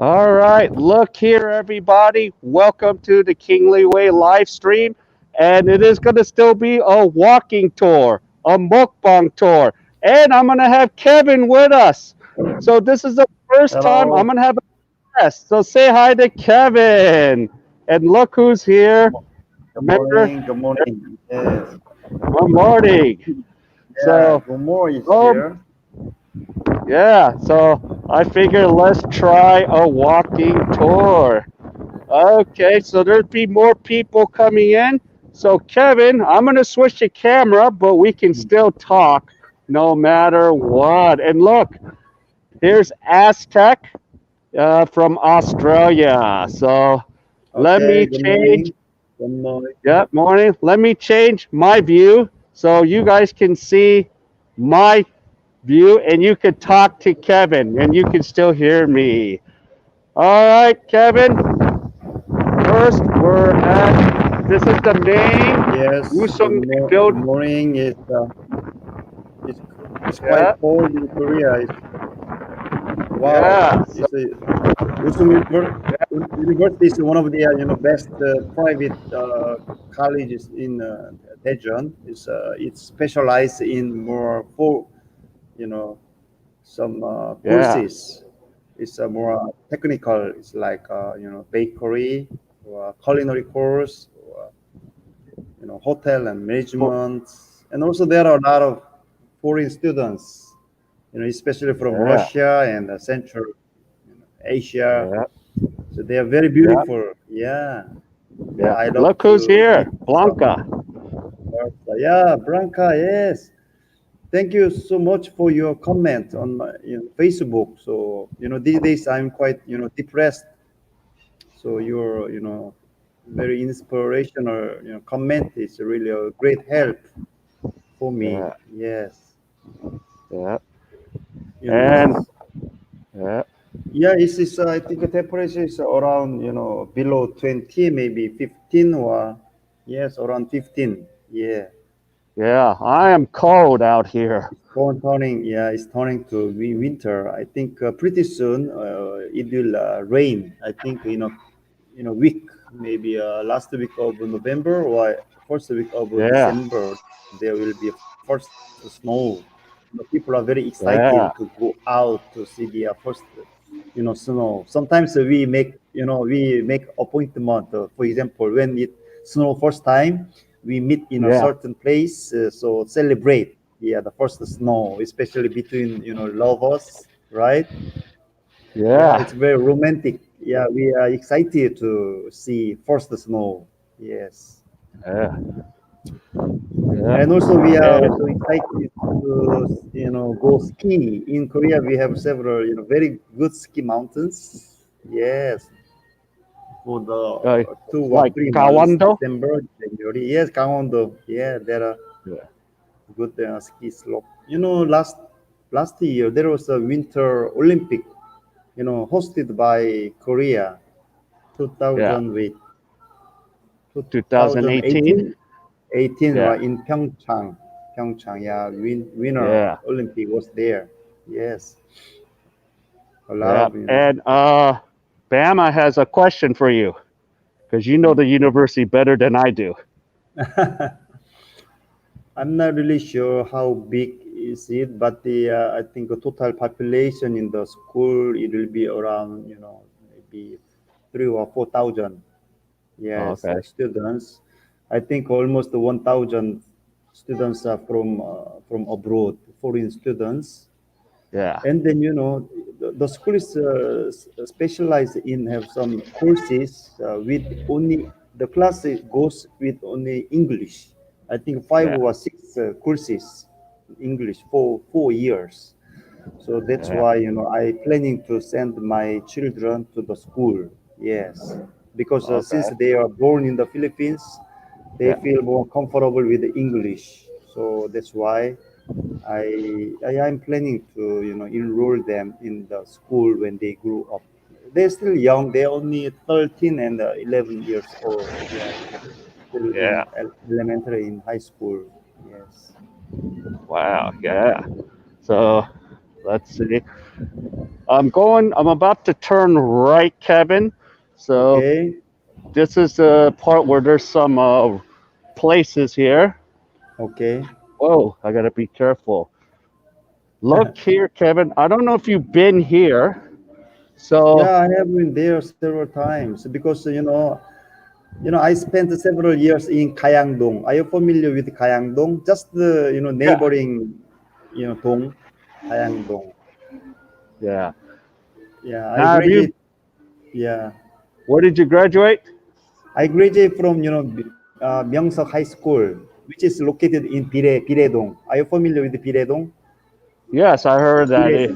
All right, look here, everybody. Welcome to the Thekingleeway live stream. And it is going to still be a walking tour, a mukbang tour. And I'm going to have Kevin with us. So this is the first time I'm Hello. going to have a guest. So say hi to Kevin. And look who's here. Good Remember? morning. Good morning. Yes. Good morning. Yeah. So, Good morning is um, here. yeah, so I figured let's try a walking tour. Okay, so there'll be more people coming in. So, Kevin, I'm going to switch the camera, but we can still talk no matter what. And look, here's Aztec from Australia. So, let Okay. me Good change. morning. Good morning. Yeah, morning. Let me change my view so you guys can see my view and you could talk to Kevin and you can still hear me. All right, Kevin. First, we're at this is the main Yes. Woosung Good building. morning. It's it's quite Yeah, cold in Korea. It's wow. yeah, so, It's a University is one of the best private colleges in Daejeon. It's specialized in more for you know some yeah. courses. It's a more technical. It's like bakery or culinary course, or, hotel and Well, management, and also there are a lot of foreign students, especially from yeah, Russia and Central Asia. yeah, So they are very yeah, beautiful. Yeah, yeah. yeah. I love Look who's to meet here, some. Blanca. Yeah, Branca. Yes. Thank you so much for your comment on my Facebook. So these days I'm quite depressed. So your very inspirational comment is really a great help for me. Yeah, Yes, yeah, this and is yeah, yeah. It's I think the temperature is around below 20, maybe 15 or yes, around 15. Yeah. yeah. I am cold out here. Turning, yeah, it's turning to winter. I think pretty soon it will rain. I think week maybe last week of November or first week of Yeah, December there will be first snow. People are very excited to yeah, go out to see the first snow. Sometimes we make appointment. For example, when it snow first time, we meet in a yeah, certain place so celebrate yeah the first snow, especially between lovers, right? Yeah, yeah, it's very romantic. Yeah, we are excited to see first snow. Yes, yeah, yeah. and also we are And also excited to go ski in Korea. We have several very good ski mountains. Yes, for uh, the 2 or 3 months, Kawando. December, January. Yes, Gangwon-do. Yeah, there are Yeah, good ski slope. Last year there was a Winter Olympic, hosted by Korea, yeah. 2000 with 2018. 2018, Yeah, right in Pyeongchang. Pyeongchang, yeah, winner yeah, Olympic was there. Yes, a lot yeah. of And Bama has a question for you because you know the university better than I do. I'm not really sure how big is it, but the I think the total population in the school it will be around maybe 3 or 4 thousand. Yes, Okay. students. I think almost 1,000 students are from abroad, foreign students. Yeah. And then the school is specialized in have some courses with only the class goes with only English. I think five Yeah. or six courses English for 4 years. So that's Yeah. why I planning to send my children to the school. Yes, because since Okay. they are born in the Philippines, they Yeah. feel more comfortable with the English. So that's why I am planning to enroll them in the school when they grow up. They're still young. They're only 13 and 11 years old. Yeah, still Yeah. in elementary, in high school. Yes. Wow. Yeah. So let's see. I'm about to turn right, Kevin. So Okay, this is the part where there's some places here. okay. Whoa, I gotta be careful. Look here, Kevin. I don't know if you've been here. So Yeah, I have been there several times because I spent several years in Gayangdong. Are you familiar with Gayangdong? Just the yeah, neighboring Dong, Gayangdong. yeah. Yeah, I Now, have you? graduate. Yeah, Where did you graduate? I graduate from Myeongseok High School, which is located in Biredong. Are you familiar with Biredong? Yes, I heard that. Bire,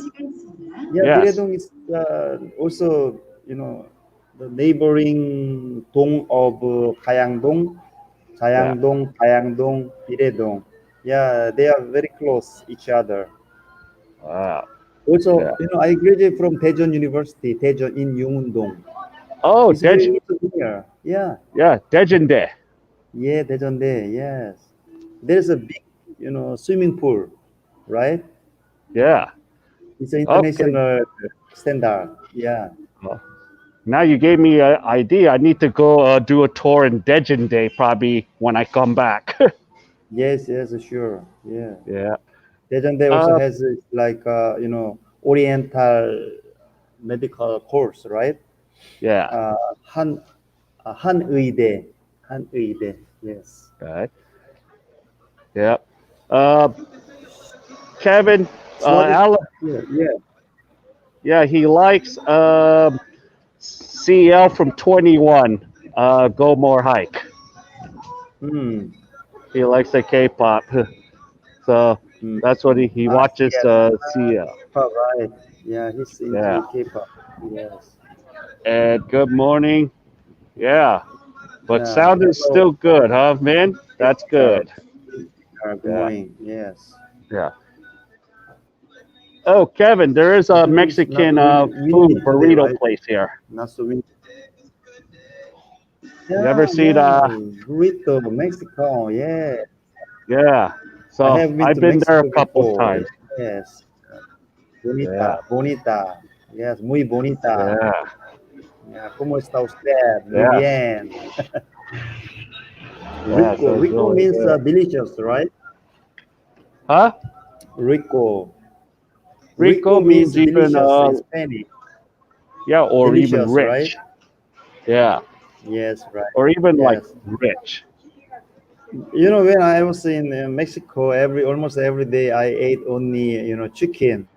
yeah, Yes, Biredong is also the neighboring dong of Gayangdong, yeah. Jayangdong, Gayangdong, Biredong. Yeah, they are very close each other. Wow. Also, Yeah. I graduated from Daejeon University, Daejeon in Yongundong. Oh, It's very Dej. near. Yeah, Yeah, Daejeon Day. yeah, Daejeon there. Yes, there's a big, swimming pool, right? Yeah. It's an Okay. international standard. Yeah. Well, now you gave me an idea. I need to go do a tour in Daejeon Day probably when I come back. Yes, yes, sure. Yeah. Yeah. Daejeon also Uh, has like Oriental medical course, right? yeah. Uh, Han Han의대, Han의대. Yes. Okay. Yeah. Uh, Kevin, So what is Alan, yeah, yeah. yeah, he likes CL from 21. Go more hike. Hmm. He likes the K-pop. So Hmm. that's what he watches Yes. CL. K-pop, right. Yeah, he's Yeah. into K-pop. Yes. And good morning. Yeah. But Yeah. sound is Hello. still good, huh, man? That's Sir. good. Good Yeah. morning. Yes. Yeah. Oh, Kevin, there is a Today is not Mexican food windy today, burrito right? place here. Not so windy. You Yeah, ever seen yeah. Burrito, Mexico. Yeah. yeah. I So have been I've to been there a Mexico couple before. times. Yes. Yeah. Bonita, bonita. Yes, muy bonita. Yeah. Yeah, ¿cómo está usted? Muy Yes. bien. Yeah. Rico. So it's Rico really means good. delicious, right? Huh? Rico. Rico Rico means means even delicious in Spanish. yeah, or even Delicious, right? rich. Yeah. Yes, right. Or even like Yes. rich. When I was in Mexico, almost every day I ate only chicken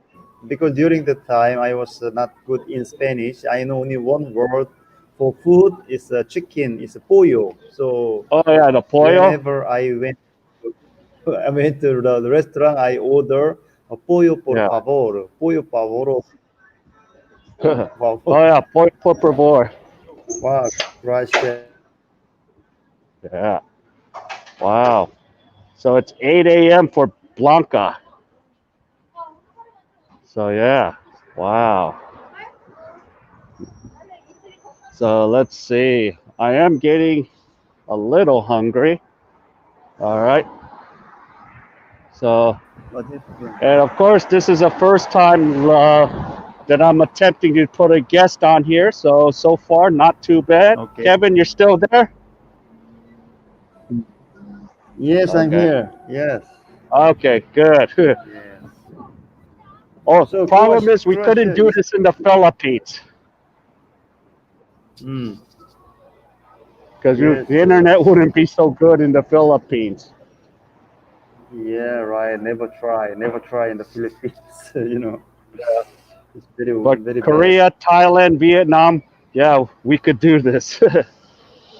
because during the time I was not good in Spanish. I know only one word for food is chicken, is pollo. So Oh yeah, the pollo. whenever I went to the restaurant, I order a pollo por Yeah. favor, pollo favor, Oh por favor. yeah, pollo por favor. Wow, gracias. Yeah. Wow. So it's 8 a.m. for Blanca. So yeah. Wow. So let's see. I am getting a little hungry. All right. So, What is and of course, this is the first time that I'm attempting to put a guest on here. So far, not too bad. okay? Kevin, you're still there? Yes, I'm Okay. here. Yes, Okay, good. yes. Oh, So problem is we couldn't Croatia do is this in the Philippines mm, because yes, the yes. internet wouldn't be so good in the Philippines. Yeah, right. Never try in the Philippines. It's very, But very bad. Korea, Thailand, Vietnam, yeah, we could do this.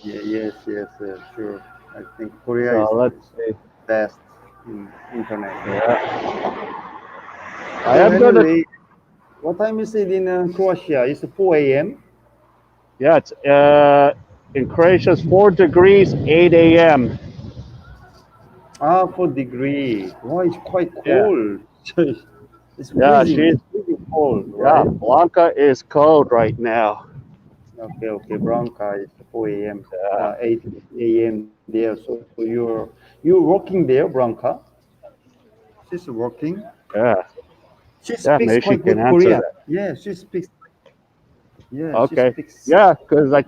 Yeah, yes, yes, sure. I think Korea So is let's see. best in internet. Yeah. I So am gonna. anyway, what time is it in Croatia? It's 4 a.m. Yeah, it's in Croatia it's 4 degrees, 8 a.m. 4 degrees. Wow, it's quite Yeah, cold. It's yeah, freezing. she's It's freezing cold, yeah. right? Blanca is cold right now. Okay, okay. Branca is 4 a.m. Yeah, 8 a.m. there. So you're working there, Branca? She's working. yeah. She Yeah, speaks maybe she quite can good answer Korean. that. Yeah, she speaks. Yeah, she Okay. speaks. Yeah, because I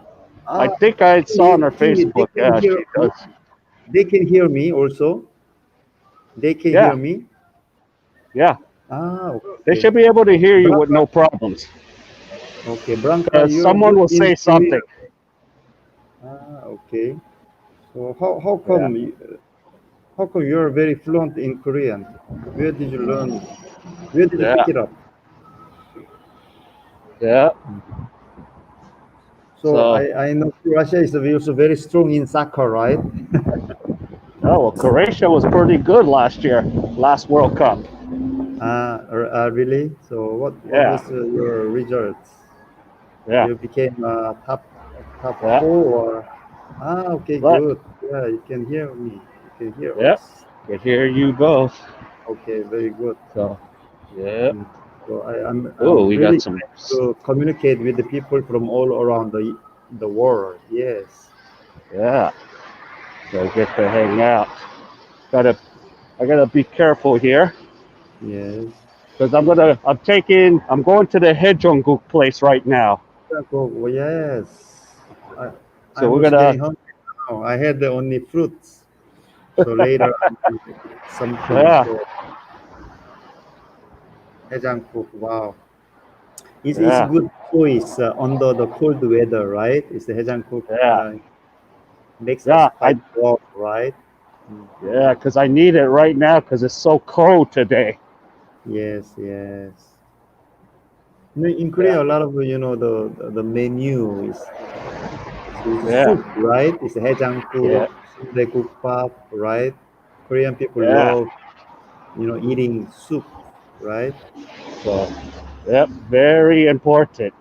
Ah, think I saw on her they Facebook. can Yeah, hear she me. does. They can hear me also. They can Yeah, hear me. yeah. Ah, They okay. should be able to hear you with Branca, no problems. okay, Branca, Because you're someone good will in say Korean. something. Ah, okay. So Yeah, how come you're very fluent in Korean? Where did you learn? Where did you yeah, pick it up? yeah. So So, I know Russia is also very strong in soccer, right? oh, well, Croatia was pretty good last year, last World Cup. Really? So what Yeah, was your results? yeah, You became top yeah. four or okay, But, good. Yeah, you can hear me. You can hear yeah, us. but here you go. Okay, very good. So, yeah. Mm. So Oh, I'm we got really some. glad to communicate with the people from all around the world. Yes, Yeah, so get to hang out. Gotta, I gotta be careful here yes. because I'm going to the Daejeon place right now. Oh, yes. I So I'm we're also gonna, getting hungry now. I had the only fruits. So later I will eat something. yeah, So 해장국, wow. It's a yeah, good choice under the cold weather, right? It's the 해장국 yeah, makes us yeah. quite warm, right? Mm. Yeah, because I need it right now because it's so cold today. Yes, yes. In Yeah, Korea, a lot of the menu is a yeah, soup, right? It's a yeah, 해장국, 순대국밥, right? Korean people yeah. love eating soup, right? So, yep, very important.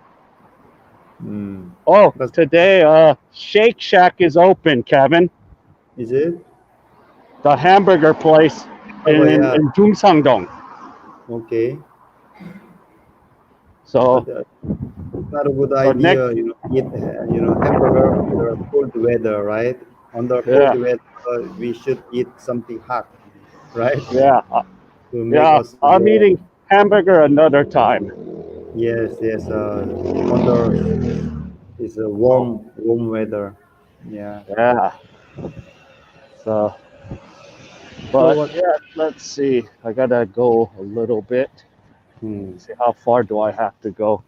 Mm. Oh, That's today, Shake Shack is open, Kevin. is it? The hamburger place Oh, yeah. in Jungsangdong. Okay. So, But it's not a good so next, idea, eat hamburger under cold weather, right? Under cold yeah, weather, we should eat something hot, right? yeah, To make yeah. us I'm warm. eating hamburger another time. Yes, yes. Under is a warm weather. Yeah. Yeah. So, So but what? yeah, let's see. I gotta go a little bit. Hmm. See how far do I have to go?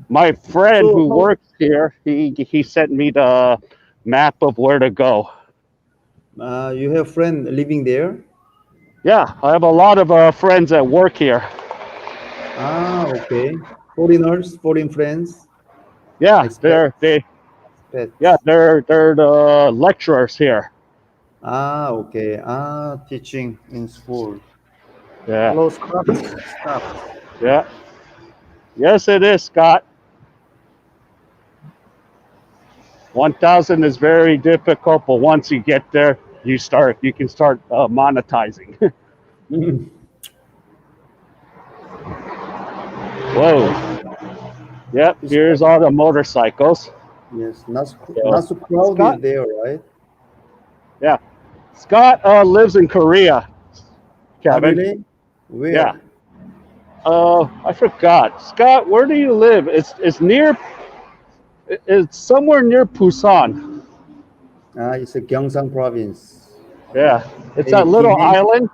My friend So who how? works here, he sent me the map of where to go. You have friend living there? Yeah, I have a lot of friends that work here. Okay. Foreigners, foreign friends, Yeah, expats, yeah, expats. they're the lecturers here. Okay. Teaching in school. Yeah, Hello, Scott. Scott. yeah, yes, it is, Scott. 1,000 is very difficult, but once you get there, you can start monetizing. Nice. Whoa. Yep, It's quite, here's all the motorcycles. yes, So not so crowded Scott, there, right? yeah, Scott lives in Korea, Kevin. Really? Yeah. Where? I forgot. Scott, where do you live? It's somewhere near Busan. It's a Gyeongsang province. Yeah. It's Maybe that little island.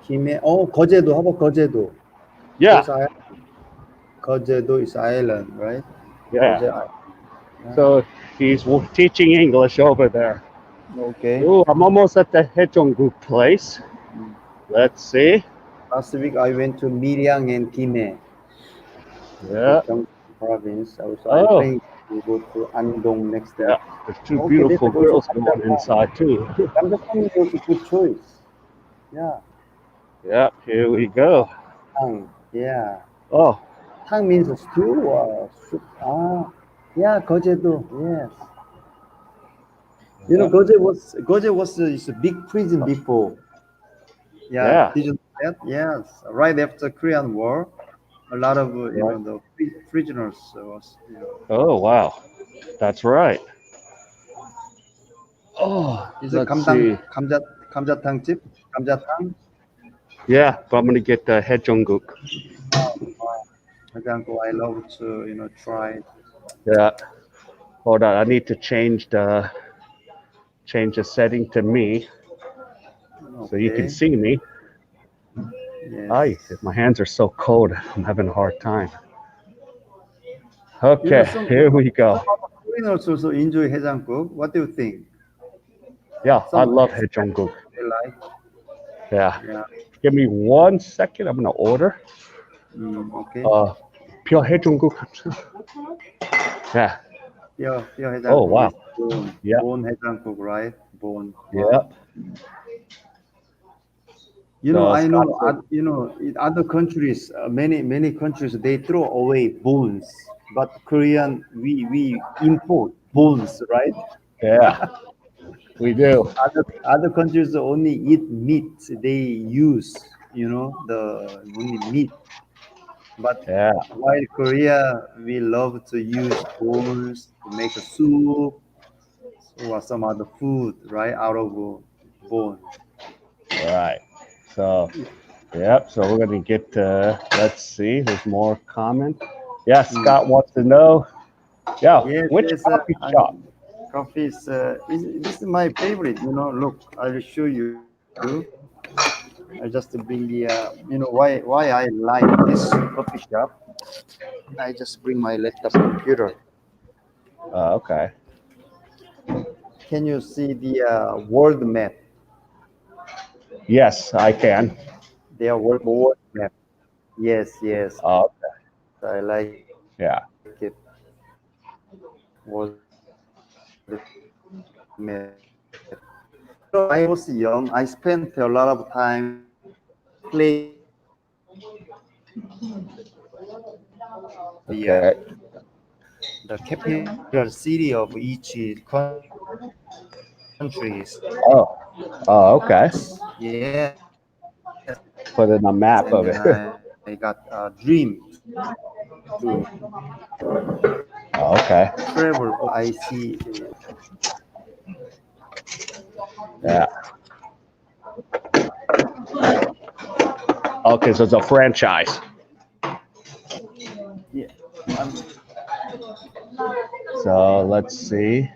Kojedo. How about Kojedo? Yeah. Those are Kojedo is island, right? Yeah. Koje Island. Ah, So he's teaching English over there. okay. Ooh, I'm almost at the Haejeonggu place. Mm. Let's see. Last week I went to Miryang and Gimhae, the Yeah. Gyeongsang province. Also, I'm Oh, planning to go to Andong next week. yeah. There's two Okay, there's beautiful also girls going Kamjatang. inside too. Kamjatang is also good choice. Yeah, Yeah. Here we go. tang. Yeah, Oh, tang means a stew or soup. Yeah, Kojedo. Yes. yeah. Goje was is a big prison before. Yeah, Yeah. did you know that? Yes, right after Korean War, a lot of Right. the prisoners was Oh, wow. That's right. Oh, is a let's 감당 see. 감자탕집 감자탕. Yeah, but I'm gonna get the Daejeon. 해장국 I love to try. Yeah. Hold on, I need to change the setting to me so you can Okay. see me. Ay, Yes. my hands are so cold. I'm having a hard time. You know, Okay, here we go. some other foreigners also enjoy 해장국. What do you think? Yeah, I Some love expats Daejeon. they like. Yeah. Yeah. Give me 1 second. I'm gonna order. Okay. Uh, pure Daejeon. Yeah. 뼈 Oh 해장국 wow. is bone. Yeah. Bone 해장국, right? Bone. Yeah. Wow. You know, So I Scott know, said, in other countries, many countries, they throw away bones, but Korean, we import bones, right? yeah, we do. Other countries only eat meat. They use, the only meat. But Yeah. while Korea, we love to use bones to make a soup or some other food, right? Out of bone. All right. So, yep. So we're gonna get. Let's see. There's more comment. Yeah. Mm. Scott wants to know. Yeah. Yes, Which yes. coffee shop? Coffee this is my favorite. Look, I will show you. I just bring the why I like this coffee shop. I just bring my laptop computer. Okay. Can you see the world map? Yes, I can. Their world map. Yes, yes. Uh, I like it. yeah. World map. When I was young, I spent a lot of time playing Okay. the capital city of each countries. Oh. Oh. Okay. Yes, and then I Put in got a a map of it. dream to Oh, okay. travel. I see. Yeah. Okay. So it's a franchise. Yeah, I'm So let's see.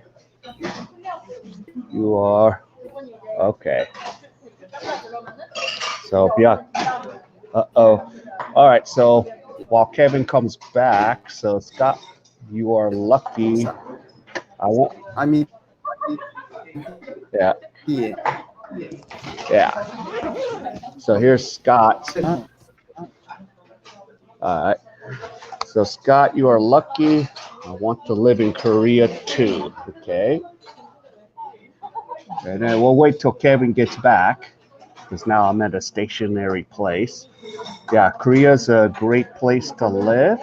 You are okay. So yeah. Uh-oh. All right. So while Kevin comes back, so Scott, you are lucky. I won't. I'm here. Yeah. Yeah. So here's Scott. All right. So Scott, you are lucky. I want to live in Korea too. Okay. And then we'll wait till Kevin gets back because now I'm at a stationary place. Yeah, Korea's a great place to live.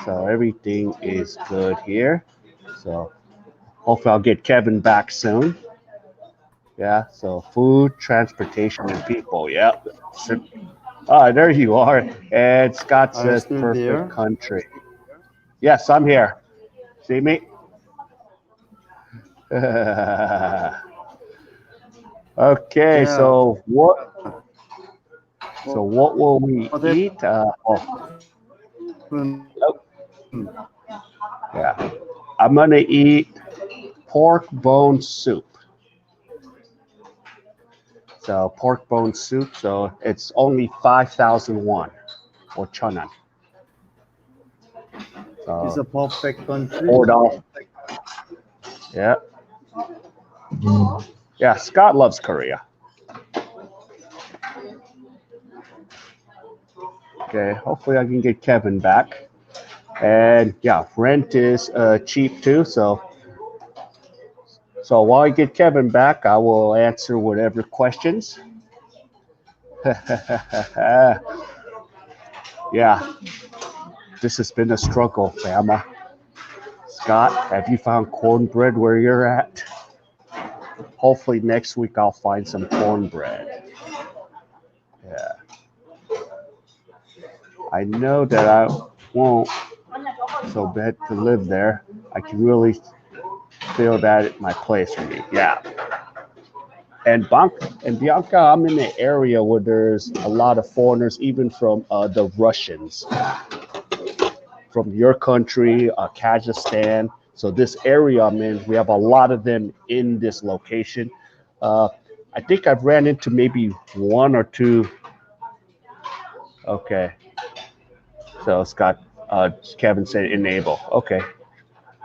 So everything is good here. So hopefully I'll get Kevin back soon. Yeah, so food, transportation, and people. Yep. So, there you are. And Scott Are you says still perfect there? country. Yes, I'm here. See me? Okay, Yeah. so what? So What what will we happened? eat? Oh, yeah. I'm gonna eat pork bone soup. So pork bone soup. So it's only 5,001 or chonan. It's So a perfect country. $4. Yeah. Yeah. Scott loves Korea. Okay. Hopefully I can get Kevin back. And yeah, rent is cheap too. So while I get Kevin back, I will answer whatever questions. Yeah, this has been a struggle, fama. Scott, have you found cornbread where you're at? Hopefully next week I'll find some cornbread. Yeah, I know that I won't so bad to live there. I can really feel that at my place for me. Yeah. And Bianca, I'm in an area where there's a lot of foreigners, even from the Russians, from your country, Kazakhstan. So this area I'm in, we have a lot of them in this location. Uh, I think I've ran into maybe one or two. Okay, so Scott, Kevin said enable. Okay,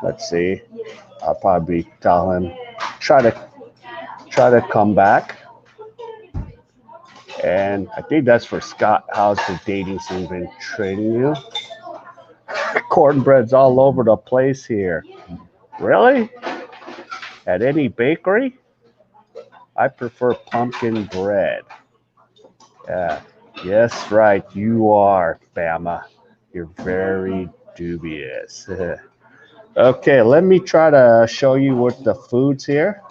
let's see. I'll probably tell him try to come back. And I think that's for Scott. How's the dating scene been treating you? Cornbread's all over the place here. Really? At any bakery? I prefer pumpkin bread. Yeah. Yes, right. You are, Bama. You're very dubious. Okay, let me try to show you what the food's here.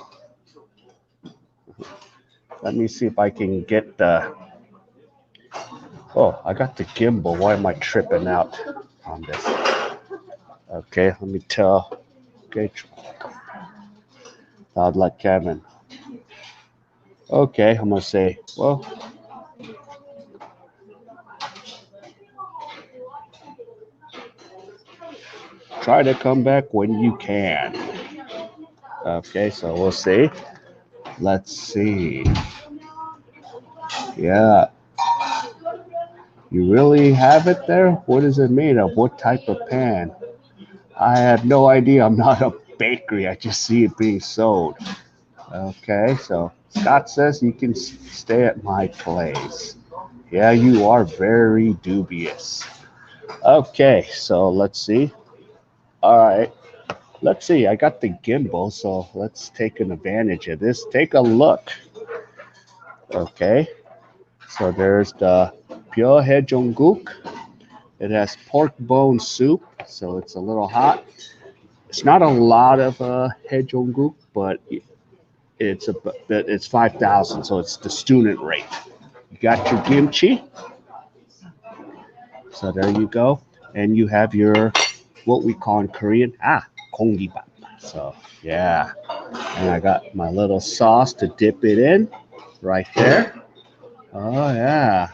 Let me see if I can get the. Oh, I got the gimbal. Why am I tripping out on this? Okay, let me tell. Okay, I'd like Kevin. Okay, I'm gonna say, well, try to come back when you can. Okay, so we'll see. Let's see. Yeah, you really have it there? What is it made of? What type of pan? I had no idea. I'm not a bakery. I just see it being sold. Okay, so Scott says you can stay at my place. Yeah, you are very dubious. Okay, so let's see. All right, let's see. I got the gimbal, so let's take an advantage of this. Take a look. Okay, so there's the pure Daejeon. It has pork bone soup, so it's a little hot. It's not a lot of Daejeon, but it's 5,000, so it's the student rate. You got your kimchi, so there you go, and you have your what we call in Korean kongibat. So yeah, and I got my little sauce to dip it in right there. Oh yeah,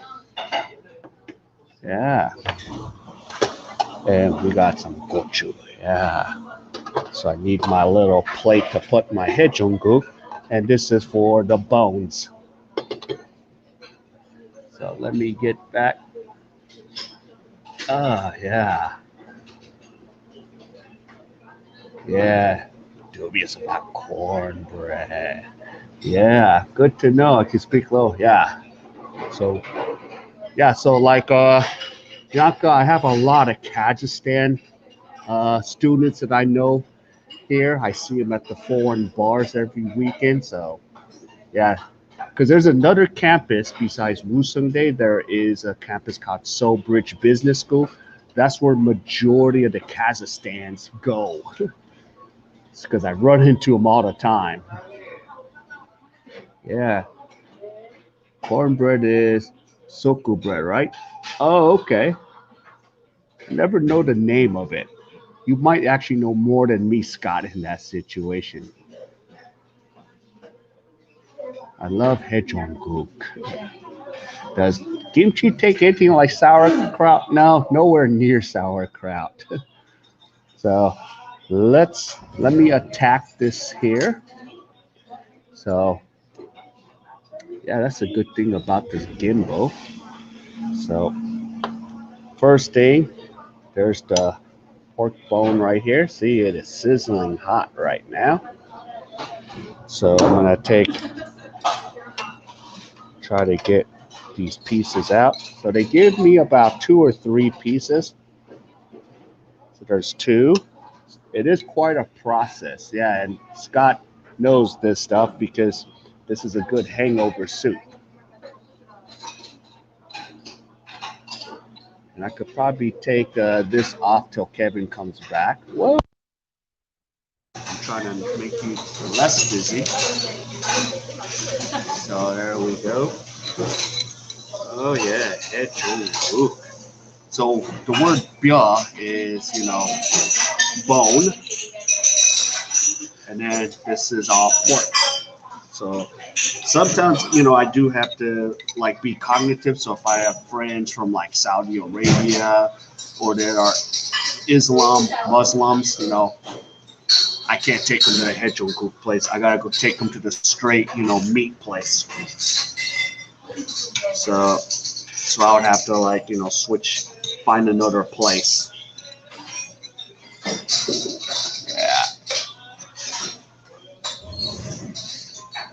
yeah, and we got some gochu. Yeah, so I need my little plate to put my Daejeon, and this is for the bones. So let me get back. Yeah. Yeah. Dubious about cornbread. Yeah. Good to know. I can speak low. Yeah. So, yeah. So, like, Bianca, I have a lot of Kazakhstan students that I know here. I see them at the foreign bars every weekend. So, yeah. Because there's another campus besides Woosung Day. There is a campus called Sobridge Business School. That's where majority of the Kazakhstans go. It's because I run into them all the time. Yeah, cornbread is soku bread, right? Oh, okay. Never know the name of it. You might actually know more than me, Scott, in that situation. I love Daejeon. Does kimchi take anything like sauerkraut? No, nowhere near sauerkraut. So let me attack this here. So yeah, that's a good thing about this gimbal. So first thing, there's the pork bone right here. See, it is sizzling hot right now. So I'm gonna try to get these pieces out. So they give me about 2 or 3 pieces. So there's 2. It is quite a process. Yeah, and Scott knows this stuff because this is a good hangover soup. And I could probably take this off till Kevin comes back. Whoa. I'm trying to make you less busy. So there we go. Oh yeah, Daejeon. So the word bya is, bone, and then this is all pork. So sometimes, I do have to like be cognitive. So if I have friends from like Saudi Arabia or that are Islam, Muslims, I can't take them to the Daejeon place. I gotta go take them to the straight, meat place. So I would have to like, switch, find another place. Yeah.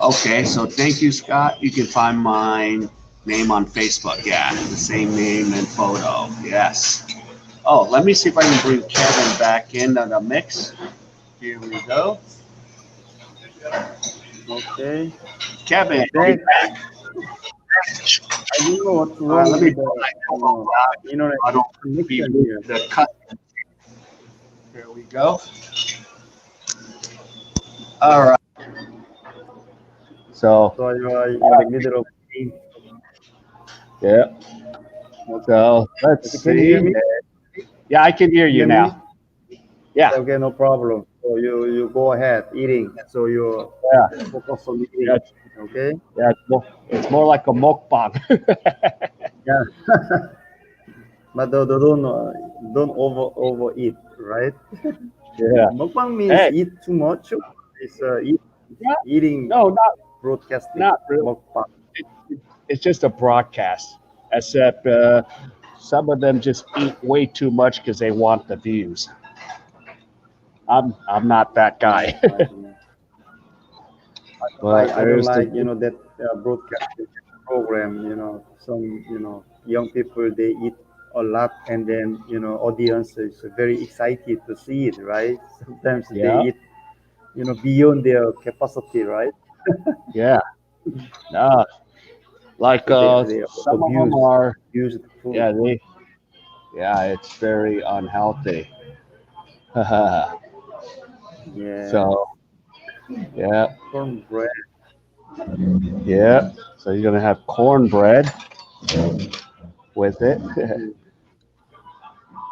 Okay, so thank you, Scott. You can find my name on Facebook. Yeah, the same name and photo. Yes. Oh, let me see if I can bring Kevin back into the mix. Here we go. Okay. Kevin, I'm are you back. back? I don't know what's All right, wrong let me with put the my elbow down. internet I don't be connection moving here. the cut. Here we go. All right. So, So you are in the middle of game. yeah. Okay. So let's So can you hear see. me? Yeah, I can hear Can you you hear me? now. Yeah. Okay, no problem. So you go ahead eating. So you Yeah. focus on Yeah. eating. Okay. Yeah. It's more like a mukbang. Yeah. But don't overeat, right? Yeah. Mukbang means Hey. eat too much. It's Yeah. eating No, broadcasting not really. mukbang. It's just a broadcast. Except some of them just eat way too much because they want the views. I'm not that Yeah, guy. But I don't there's the like that broadcasting program. Some young people they eat a lot, and then audience is very excited to see it. Right? Sometimes they yeah, eat beyond their capacity. Right? yeah. No, like So they some of them are. abuse the food. Yeah, it's very unhealthy. Yeah, So yeah, cornbread. yeah. So you're gonna have cornbread with it. Mm.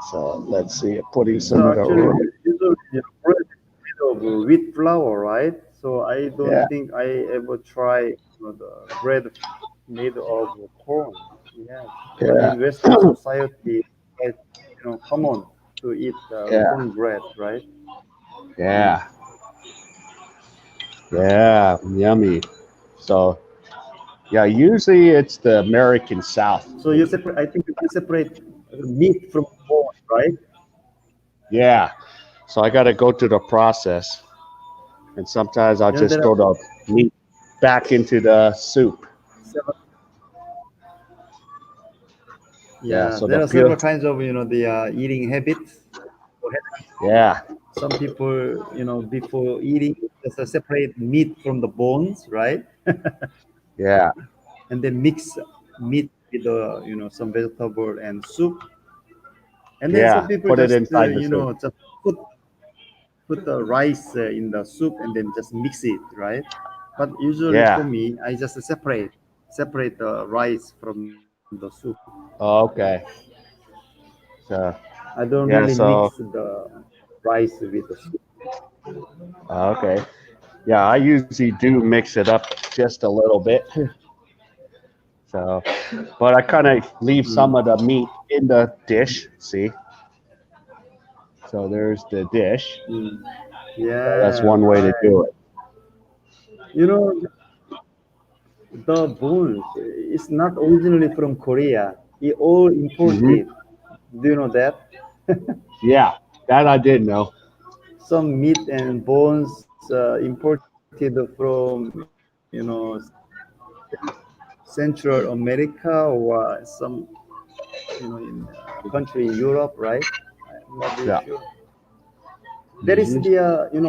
So let's see, putting some So of the actually, usually bread is made of wheat flour, right? So I don't yeah, think I ever try the bread made of corn. Yes, but yeah, in Western society, it's common to eat yeah, cornbread, right? Mm. yeah, yeah. Yummy. So yeah, usually it's the American South. So you separate. I think you separate meat from bone, right? Yeah. So I got to go through the process, and sometimes I'll just There are throw the meat back into the soup. several, Yeah. yeah, So the there are pure. several kinds of the eating habits. Yeah. Some people, before eating, just separate meat from the bones, right? Yeah. And then mix meat with some vegetable and soup. And then some Yeah. people Put it just inside the soup. just put the rice in the soup and then just mix it, right? But usually Yeah. for me, I just separate the rice from the soup. Oh, okay. So I don't really yeah. mix So the rice with the soup. okay. Yeah, I usually do mix it up just a little bit. So, but I kind of leave Mm. some of the meat in the dish. See. So there's the dish. Mm. So that's Yeah, one way to right. do it. You know, the bones is not originally from Korea. It all Hmm. imported. Do you know that? Yeah, that I did know. Some meat and bones imported from Central America or some in country in Europe, right? I'm not really Yeah. sure. There is Hmm. the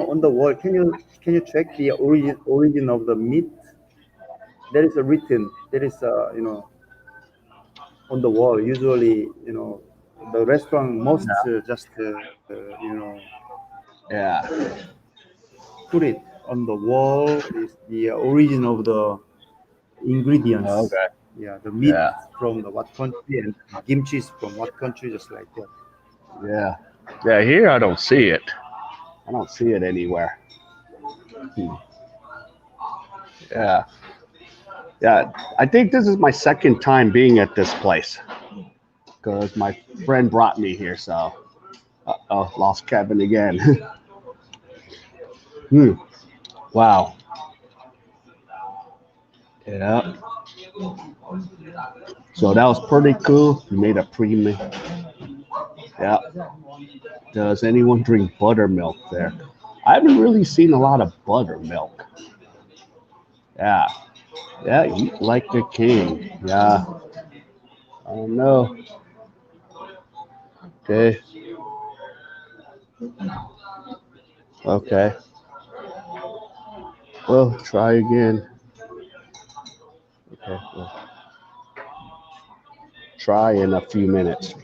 on the wall. Can you check the origin of the meat? There is a written. There is a on the wall. Usually, the restaurant must just Yeah. put it on the wall. Is the origin of the ingredients. Okay. Yeah, the meat Yeah. from the what country and kimchi is from what country, just like that. Yeah. Yeah. Here I don't see it. I don't see it anywhere. Hmm. Yeah. Yeah. I think this is my second time being at this place because my friend brought me here. So, oh, lost Kevin again. Hmm. Wow. Yeah. So that was pretty cool. We made a premium. Yeah. Does anyone drink buttermilk there? I haven't really seen a lot of buttermilk. Yeah. Yeah, eat like a king. Yeah. I don't know. Okay. Okay. Well, try again. Okay. Well, try in a few minutes.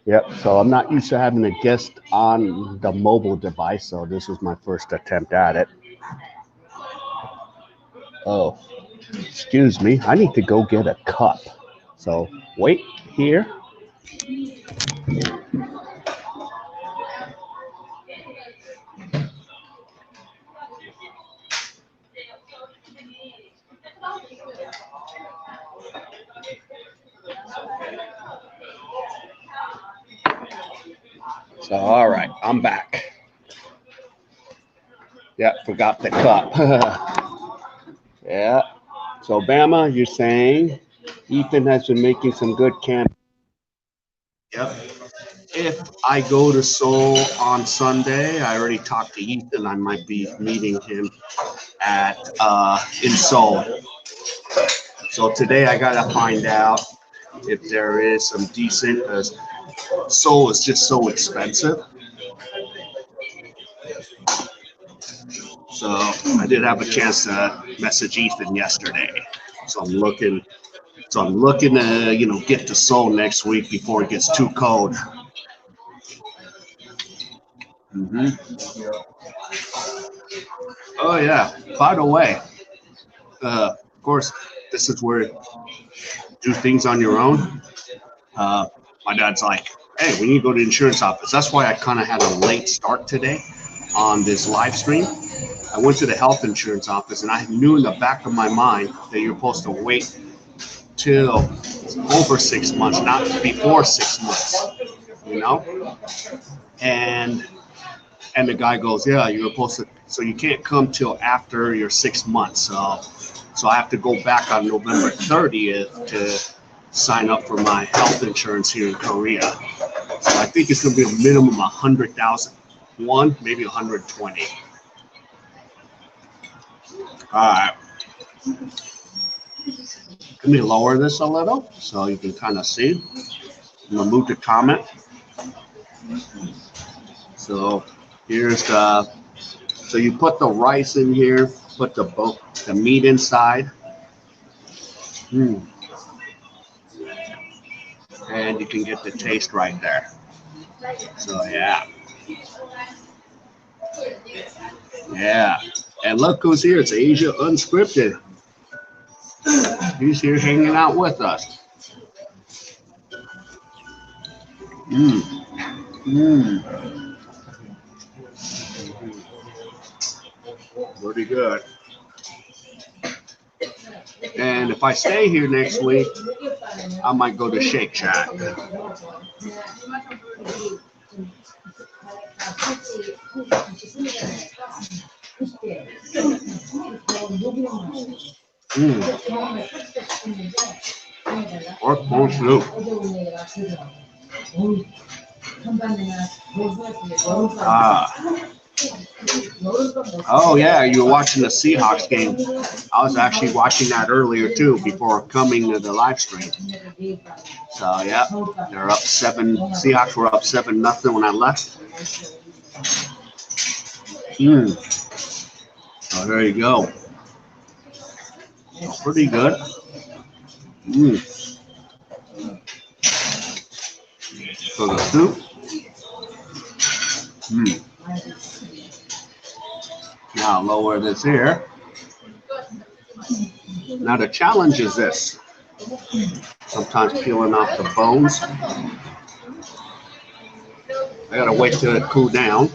Yep. So I'm not used to having a guest on the mobile device, so this was my first attempt at it. Oh, excuse me. I need to go get a cup. So wait here. So all right, I'm back. Yeah, forgot the cup. Yeah. So Bama, you're saying Ethan has been making some good camp. Yep. If I go to Seoul on Sunday, I already talked to Ethan. I might be meeting him at in Seoul. So today I gotta find out if there is some decent, because Seoul is just so expensive. So I did have a chance to message Ethan yesterday. So I'm looking. So I'm looking to get to Seoul next week before it gets too cold. Hmm. Oh yeah. By the way, of course, this is where you do things on your own. Uh, my dad's like, "Hey, we need to go to the insurance office." That's why I kind of had a late start today on this live stream. I went to the health insurance office, and I knew in the back of my mind that you're supposed to wait till over 6 months, not before 6 months. You know, and the guy goes, "Yeah, you're supposed to. So you can't come till after your 6 months." So I have to go back on November 30th to sign up for my health insurance here in Korea. So I think it's going to be a minimum 100,000, one maybe 120. All right, let me lower this a little so you can kind of see. I'm gonna move to comment. So here's the. So you put the rice in here, put the meat inside, mm, and you can get the taste right there. So yeah, yeah. And look who's here. It's Asia Unscripted. He's here hanging out with us. Mm, mm, pretty good. And if I stay here next week, I might go to Shake Shack. Mm, pork bone soup. Ah. Oh yeah, you were watching the Seahawks game. I was actually watching that earlier too before coming to the live stream. So yeah, they're up seven. Seahawks were up 7-0 when I left. Mm. So there you go. Pretty good. Mm. So the soup. Mm. Now lower this here. Now the challenge is this. Sometimes peeling off the bones. I gotta wait till it cool down.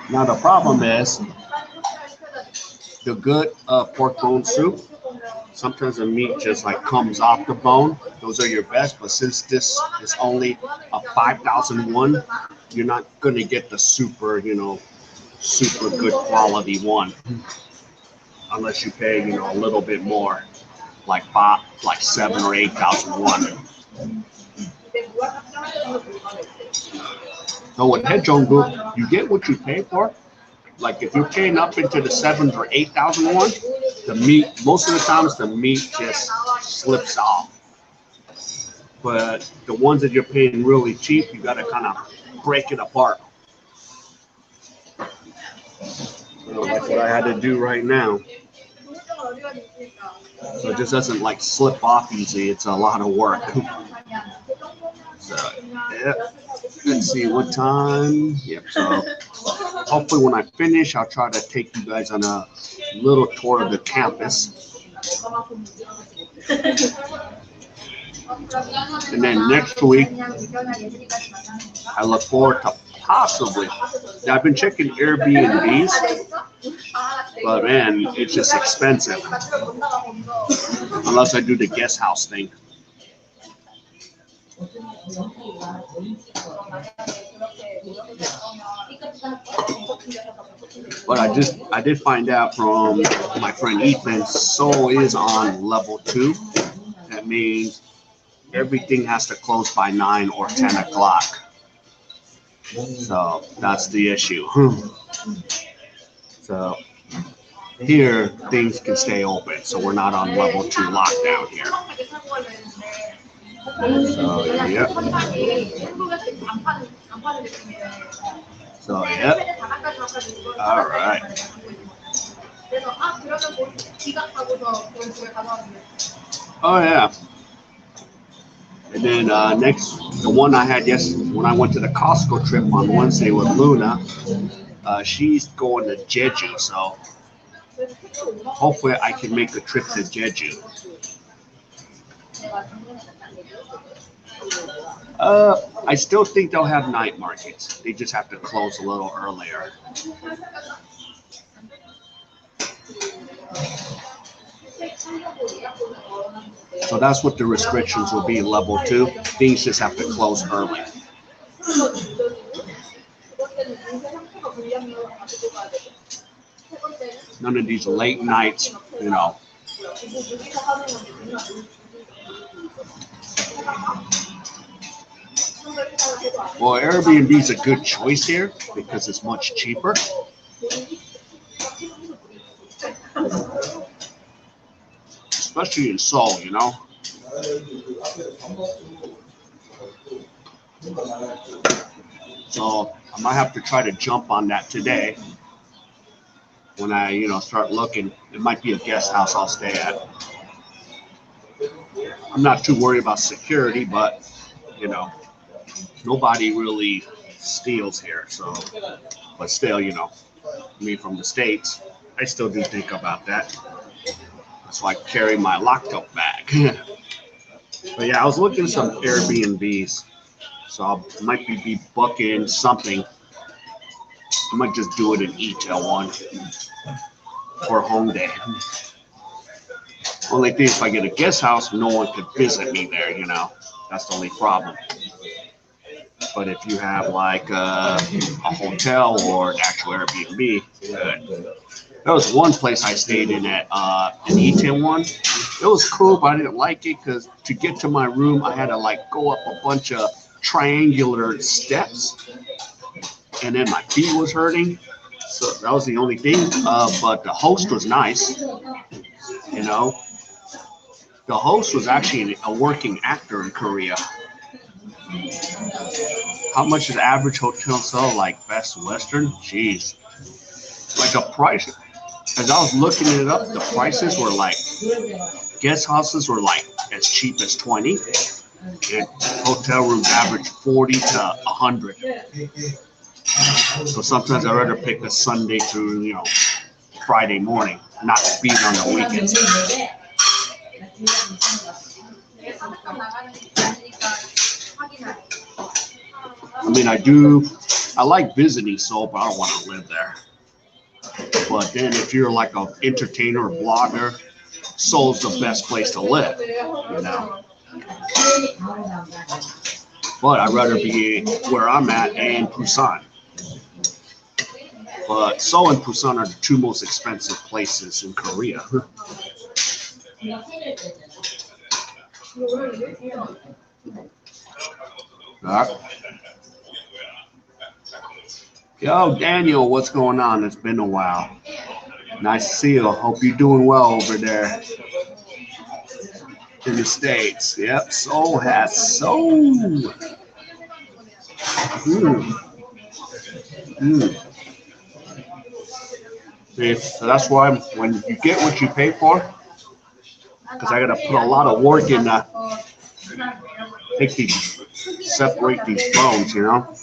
Now the problem is the good pork bone soup. Sometimes the meat just like comes off the bone. Those are your best, but since this is only a 5,001, you're not gonna get the super, super good quality one, unless you pay, a little bit more, like 7 or 8,001. So with Daejeon Group, you get what you pay for. Like if you're paying up into the 7 or 8,001, the meat, most of the times the meat just slips off. But the ones that you're paying really cheap, you gotta kind of break it apart. Like what I had to do right now. So it just doesn't like slip off easy. It's a lot of work. So yeah, let's see what time. Yep. So hopefully when I finish, I'll try to take you guys on a little tour of the campus. And then next week, I look forward to possibly. I've been checking Airbnbs, but man, it's just expensive. Unless I do the guest house thing. But I did find out from my friend Ethan, Seoul is on level 2. That means everything has to close by 9 or 10 o'clock. So that's the issue. So here things can stay open, so we're not on level 2 lockdown here. So yep. So yep. All right. Oh yeah. And then the one I had when I went to the Costco trip on Wednesday with Luna, she's going to Jeju, so hopefully I can make the trip to Jeju. I still think they'll have night markets. They just have to close a little earlier. So that's what the restrictions will be, level 2. Things just have to close early. None of these late nights, Well, Airbnb is a good choice here because it's much cheaper. Especially in Seoul, So I might have to try to jump on that today. When I, start looking, it might be a guest house I'll stay at. I'm not too worried about security, but, nobody really steals here. So, but still, me from the States, I still do think about that. That's why I carry my locked up bag. But yeah, I was looking at some Airbnbs. So I might be booking something. I might just do it in each L1 for home day. Only thing, if I get a guest house, no one could visit me there, That's the only problem. But if you have like a hotel or an actual Airbnb, good. There was one place I stayed in at an Itaewon. It was cool, but I didn't like it because to get to my room, I had to go up a bunch of triangular steps, and then my feet was hurting. So that was the only thing. But the host was nice. The host was actually a working actor in Korea. How much is the average hotel sell? Like Best Western? Jeez. Like a price. As I was looking it up, the prices were guest houses were as cheap as 20. And hotel rooms average 40 to 100. So sometimes I'd rather pick a Sunday through, Friday morning, not speed on the weekends. I mean, I like visiting Seoul, but I don't want to live there. But then if you're like an entertainer or blogger, Seoul's the best place to live, you know. But I'd rather be where I'm at and Busan. But Seoul and Busan are the two most expensive places in Korea. Yo, Daniel, what's going on? It's been a while. Nice to see you. Hope you're doing well over there in the States. Yep, Seoul has Seoul. See, so that's why when you get what you pay for, because I got to put a lot of work in separate these bones, you know.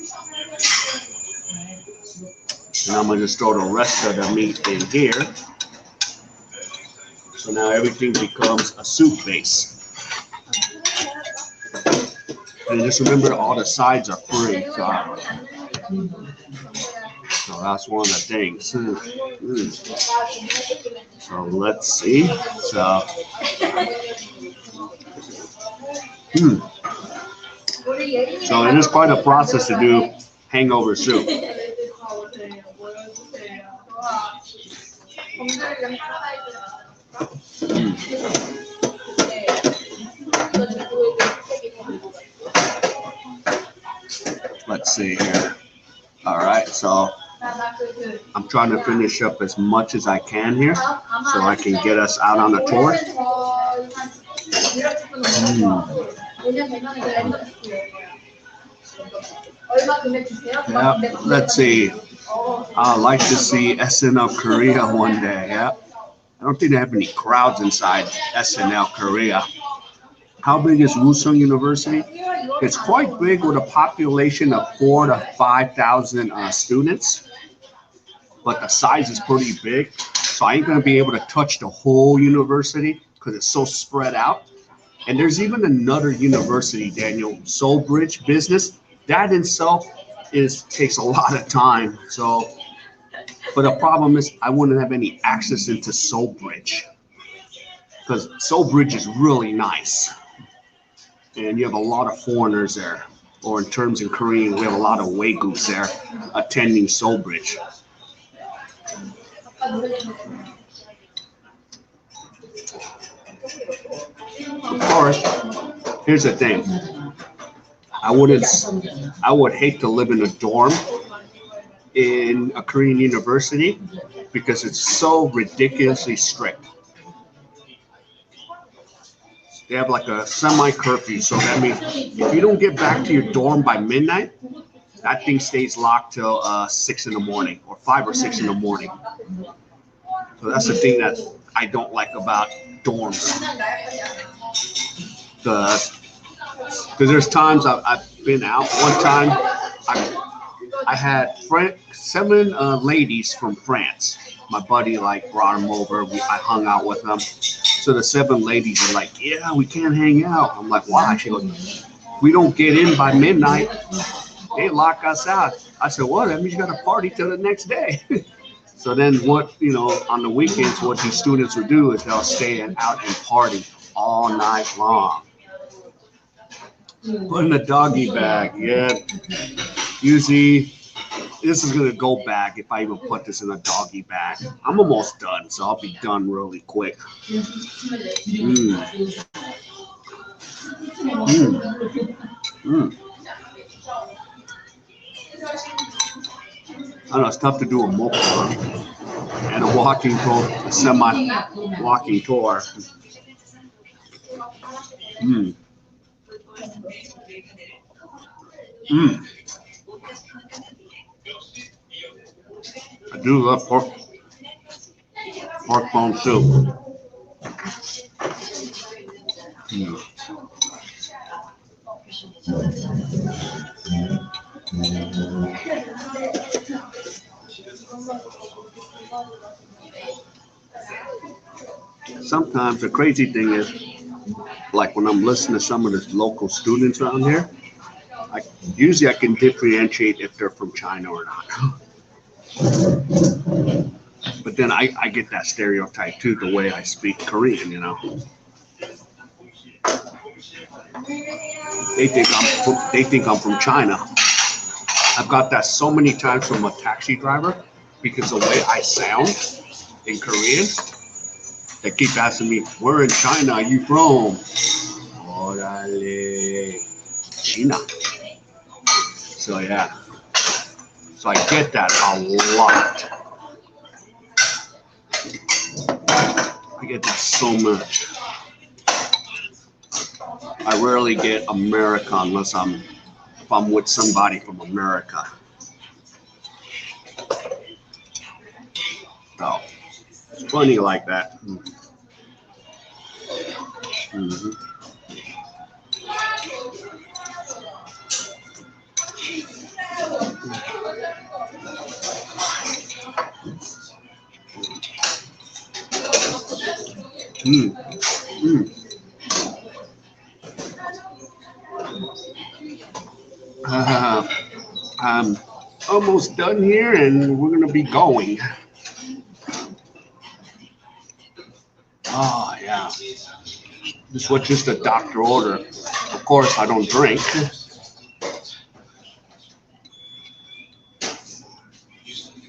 And I'm gonna just throw the rest of the meat in here. So now everything becomes a soup base. And just remember, all the sides are free. So that's one of the things. So let's see. So, so it is quite a process to do hangover soup. Let's see here. All right, so I'm trying to finish up as much as I can here so I can get us out on a tour. Yeah, let's see. I'd like to see SNL Korea one day. Yeah, I don't think they have any crowds inside SNL Korea. How big is Woosung University? It's quite big with a population of 4,000 to 5,000 students, but the size is pretty big. So I ain't gonna be able to touch the whole university because it's so spread out. And there's even another university, Daniel, Seoul Bridge Business. That itself takes a lot of time. So, but the problem is I wouldn't have any access into Seoul Bridge because Seoul Bridge is really nice. And you have a lot of foreigners there, or in terms in Korean, we have a lot of Waegooks there attending Seoul Bridge. Of course, here's the thing. I would hate to live in a dorm in a Korean university because it's so ridiculously strict. They have like a semi-curfew, so that means if you don't get back to your dorm by midnight, that thing stays locked till 6 in the morning or 5 or 6 in the morning. So that's the thing that I don't like about dorms. Because there's times I've been out. One time I had 7 ladies from France. My buddy brought them over. I hung out with them. So the 7 ladies are like, yeah, we can't hang out. I'm like, why? She goes, we don't get in by midnight. They lock us out. I said, well, that means you got to party till the next day. So then on the weekends, what these students would do is they'll stay out and party all night long. Put in a doggy bag, yeah. Usually, this is gonna go back if I even put this in a doggy bag. I'm almost done, so I'll be done really quick. I know it's tough to do a mukbang and a walking tour, a semi-walking tour. I do love pork bone soup. Sometimes the crazy thing is, like when I'm listening to some of the local students around here, I usually I can differentiate if they're from China or not. But then I get that stereotype too, the way I speak Korean, you know. They think I'm from China. I've got that so many times from a taxi driver because the way I sound in Korean, they keep asking me, "Where in China are you from?" Orale, China. So yeah, so I get that a lot. I get that so much. I rarely get America unless if I'm with somebody from America. So it's funny like that. Mm-hmm. Mm. Mm. Uh, I'm almost done here, and we're gonna be going. Oh yeah, this was just a doctor order. Of course, I don't drink.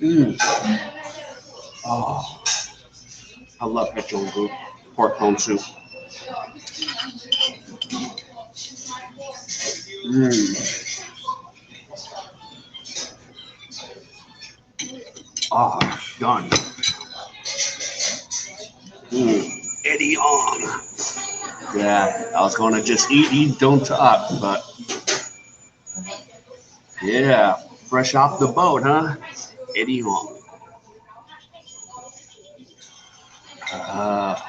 Mm. Oh, I love Daejeon pork bone soup. Mm. Oh, done. Mm. Eddie on. Yeah, I was gonna just eat, don't talk, but yeah, fresh off the boat, huh? Eddie on.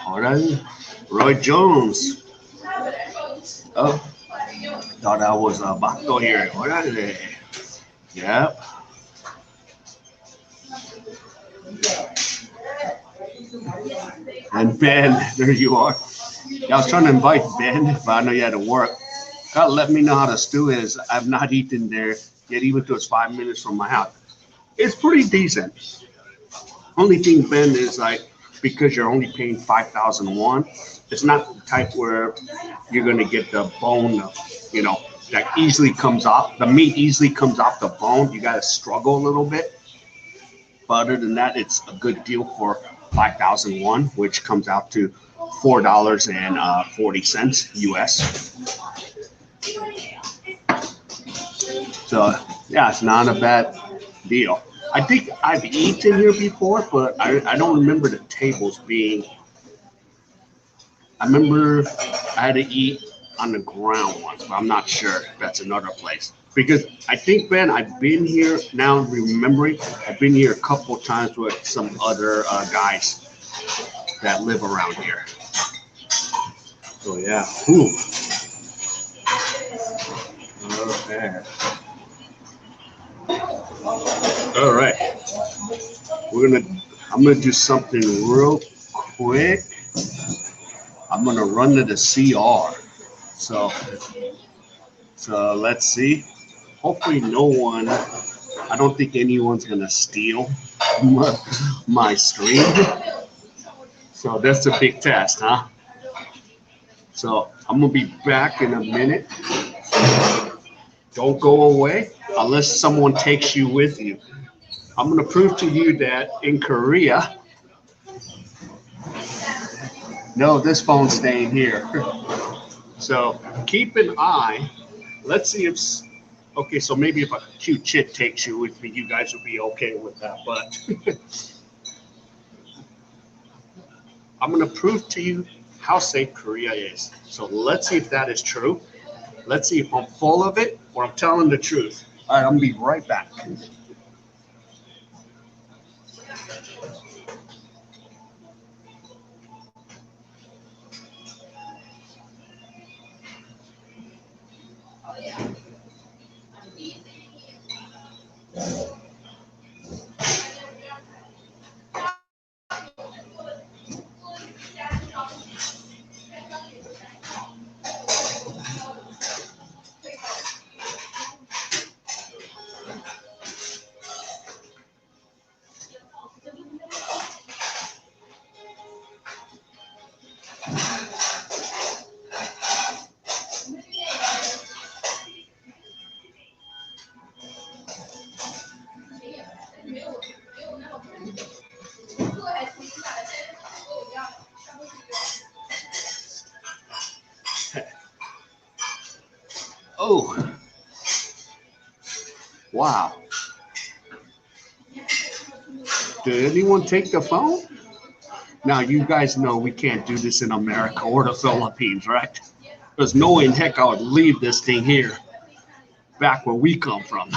All right. Roy Jones. Oh, thought I was a Bato here. All right. Yep. And Ben, there you are. Yeah, I was trying to invite Ben, but I know you had to work. Gotta let me know how the stew is. I've not eaten there yet, even though it's 5 minutes from my house. It's pretty decent. Only thing, Ben, is like because you're only paying 5,001, it's not the type where you're gonna get the bone, you know, that easily comes off. The meat easily comes off the bone. You gotta struggle a little bit. But other than that, it's a good deal for 5,001, which comes out to $4.40 US. So yeah, it's not a bad deal. I think I've eaten here before, but I don't remember the tables being. I remember I had to eat on the ground once, but I'm not sure if that's another place. Because I think, Ben, I've been here now, remembering, I've been here a couple times with some other guys that live around here. So, yeah. Ooh. Okay. All right. I'm gonna do something real quick. I'm gonna run to the CR. So, so let's see. Hopefully, no one. I don't think anyone's gonna steal my screen. So that's a big test, huh? So I'm gonna be back in a minute. Don't go away unless someone takes you with you. I'm gonna prove to you that in Korea, no, this phone's staying here. So keep an eye. Let's see if okay. So maybe if a cute chick takes you with me, you guys will be okay with that. But I'm gonna prove to you how safe Korea is. So let's see if that is true. Let's see if I'm full of it or I'm telling the truth. All right, I'm gonna be right back. Oh, wow. Did anyone take the phone? Now, you guys know we can't do this in America or the Philippines, right? There's no way in heck I would leave this thing here back where we come from.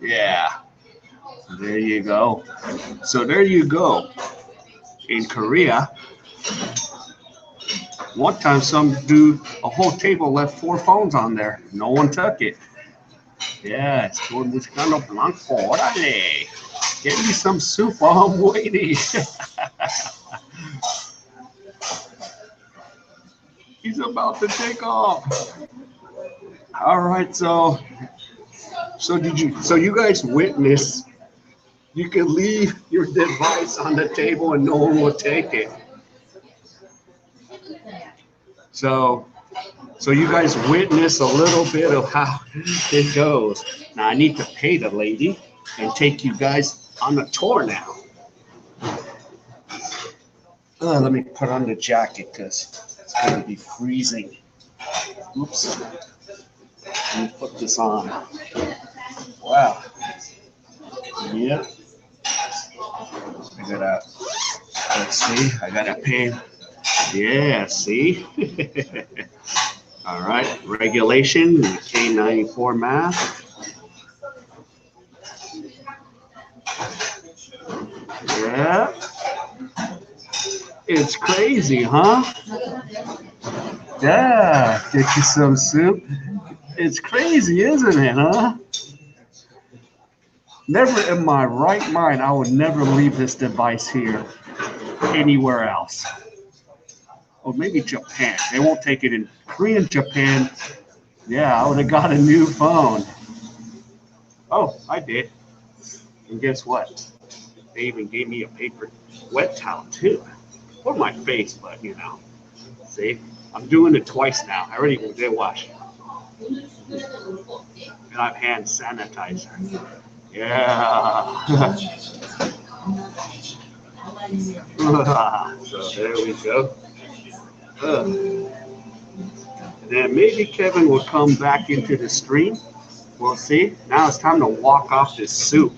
Yeah, there you go. So there you go. In Korea, one time some dude, a whole table left 4 phones on there. No one took it. Yeah, estoy buscando blanco. Órale. Get me some soup while I'm waiting. He's about to take off. All right, so you guys witness you can leave your device on the table and no one will take it. So you guys witness a little bit of how it goes. Now I need to pay the lady and take you guys on a tour now. Let me put on the jacket because it's going to be freezing. Oops. Let me put this on. Wow. Yep. Let's see, I gotta pay. Yeah, see? All right, regulation, K94 math. Yeah. It's crazy, huh? Yeah, get you some soup. It's crazy, isn't it, huh? Never in my right mind, I would never leave this device here anywhere else. Or maybe Japan. They won't take it in Korea and Japan. Yeah, I would have got a new phone. Oh, I did. And guess what? They even gave me a paper wet towel too. For my face, but you know. See? I'm doing it twice now. I already did wash. And I have hand sanitizer. Yeah. So there we go. And then maybe Kevin will come back into the stream. We'll see. Now it's time to walk off this soup.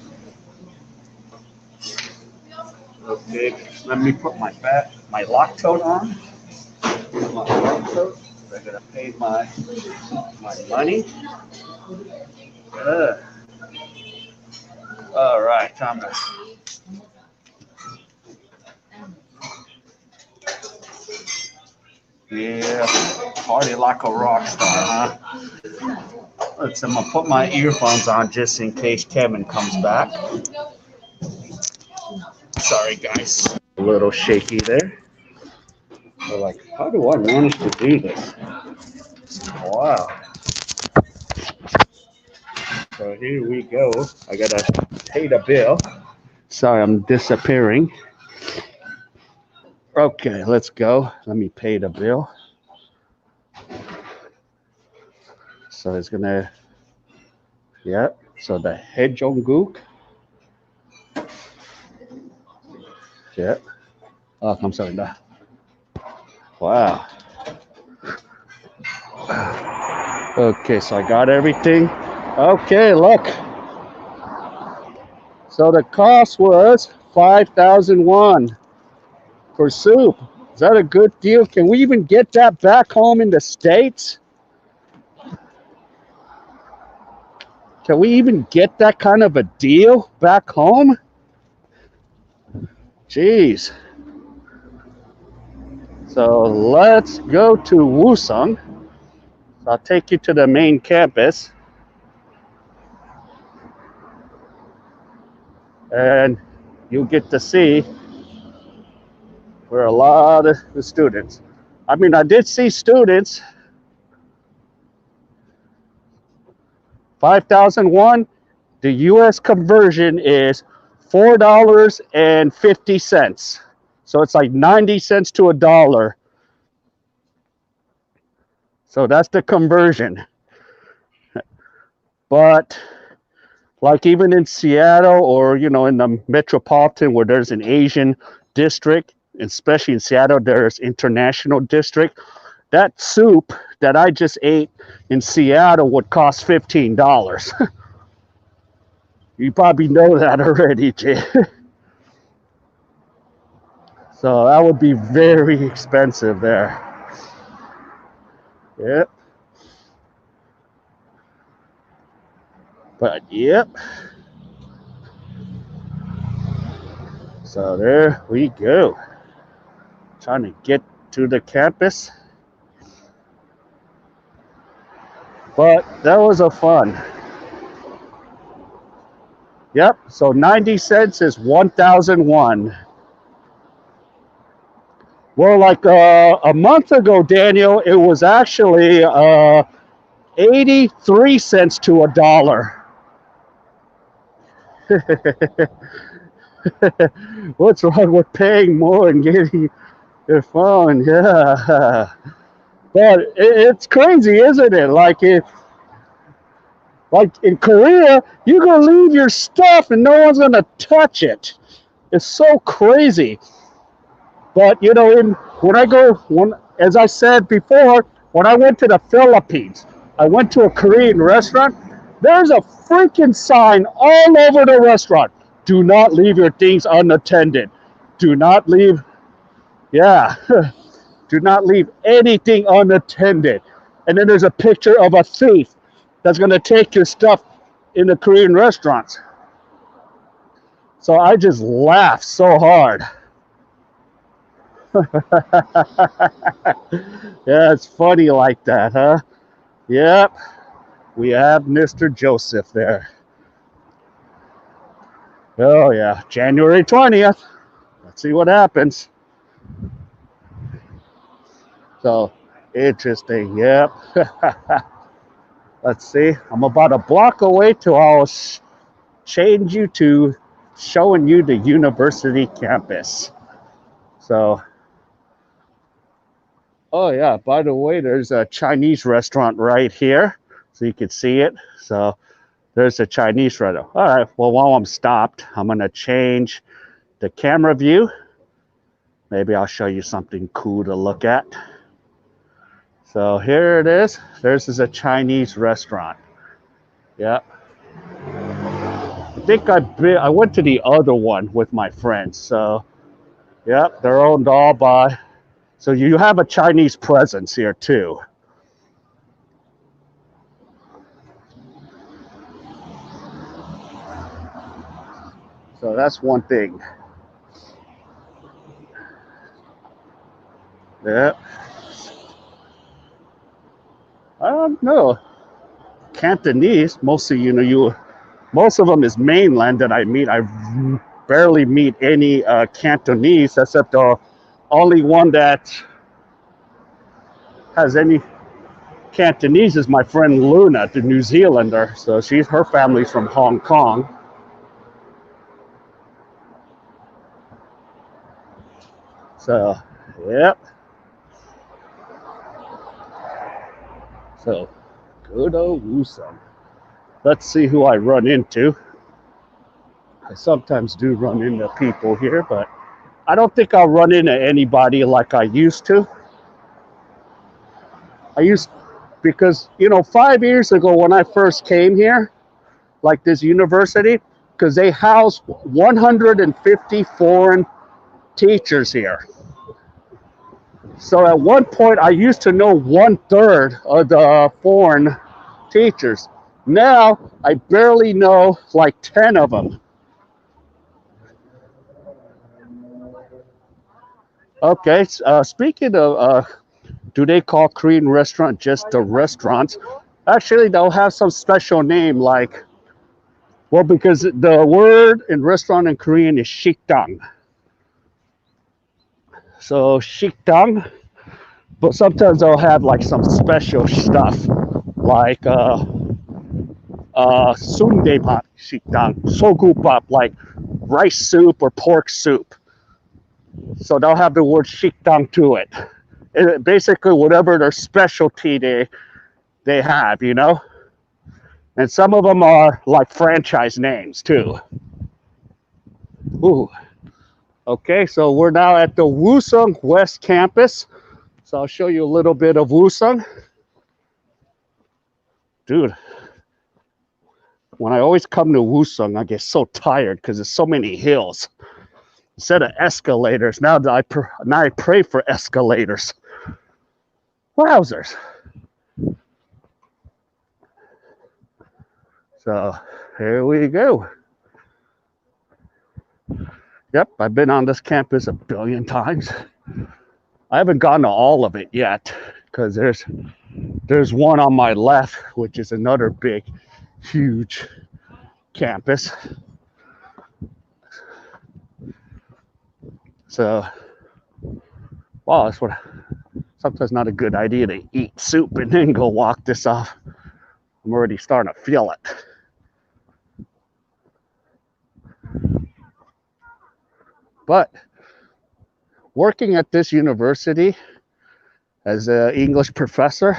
Okay, let me put my lock tote on. My lock tote. I'm gonna pay my money. All right, time to. Yeah, party like a rock star, huh? Let's. I'm gonna put my earphones on just in case Kevin comes back. Sorry, guys. A little shaky there. We're like, how do I manage to do this? Wow. So here we go. I gotta pay the bill. Sorry, I'm disappearing. Okay, let's go. Let me pay the bill. So it's gonna, yeah. So the Daejeon. Yeah. Oh, I'm sorry. No. Wow. Okay, so I got everything. Okay, look. So the cost was 5,000 won for soup. Is that a good deal? Can we even get that back home in the States? Can we even get that kind of a deal back home? Jeez. So let's go to Woosung. I'll take you to the main campus. And you'll get to see where a lot of the students. I mean, I did see students. 5,001. The U.S. conversion is $4.50. So it's like 90 cents to $1. So that's the conversion. But like even in Seattle or, you know, in the metropolitan where there's an Asian district, especially in Seattle, there's international district. that soup that I just ate in Seattle would cost $15. You probably know that already, Jay. So that would be very expensive there. Yep. But yep. So there we go. Trying to get to the campus. But that was a fun. Yep. So 90 cents is 1,001. Well, like a month ago, Daniel, it was actually 83 cents to a dollar. What's wrong with paying more and getting your phone? Yeah. But it's crazy, isn't it? Like in Korea, you're gonna leave your stuff and no one's gonna touch it. It's so crazy. But you know, as I said before, when I went to the Philippines, I went to a Korean restaurant. There's a freaking sign all over the restaurant. Do not leave your things unattended. Do not leave, yeah, do not leave anything unattended. And then there's a picture of a thief that's going to take your stuff in the Korean restaurants. So I just laughed so hard. Yeah, it's funny like that, huh? Yep, we have Mr. Joseph there. Oh, yeah, January 20th. Let's see what happens. So, interesting, yep. Let's see, I'm about a block away till I'll change you to showing you the university campus. So, oh yeah, by the way, there's a Chinese restaurant right here, so you can see it. So there's a Chinese restaurant. All right, well, while I'm stopped, I'm gonna change the camera view. Maybe I'll show you something cool to look at. So here it is. There's a Chinese restaurant. Yep. I think I went to the other one with my friends. So, yep, they're owned all by. So you have a Chinese presence here too. So that's one thing. Yep. I don't know. Cantonese, most of most of them is mainland that I meet. I barely meet any Cantonese except the only one that has any Cantonese is my friend Luna, the New Zealander. So her family's from Hong Kong. So, yep. So, good old Woosung. Let's see who I run into. I sometimes do run into people here, but I don't think I'll run into anybody like I used to. Because, 5 years ago when I first came here, like this university, because they house 150 foreign teachers here. So at one point, I used to know 1/3 of the foreign teachers. Now, I barely know like 10 of them. Okay, speaking of, do they call Korean restaurant just the restaurants? Actually, they'll have some special name like, well, because the word in restaurant in Korean is 식당. So 식당, but sometimes they'll have like some special stuff like sundae밥 식당, sogupap, like rice soup or pork soup. So they'll have the word 식당 to it. Basically, whatever their specialty they have, And some of them are like franchise names too. Ooh. Okay, so we're now at the Woosung West Campus. So I'll show you a little bit of Woosung. Dude, when I always come to Woosung, I get so tired because there's so many hills. Instead of escalators, now I pray for escalators. Wowzers. So here we go. Yep, I've been on this campus a billion times. I haven't gone to all of it yet because there's one on my left, which is another big, huge campus. So, wow, that's what sometimes not a good idea to eat soup and then go walk this off. I'm already starting to feel it. But working at this university as an English professor,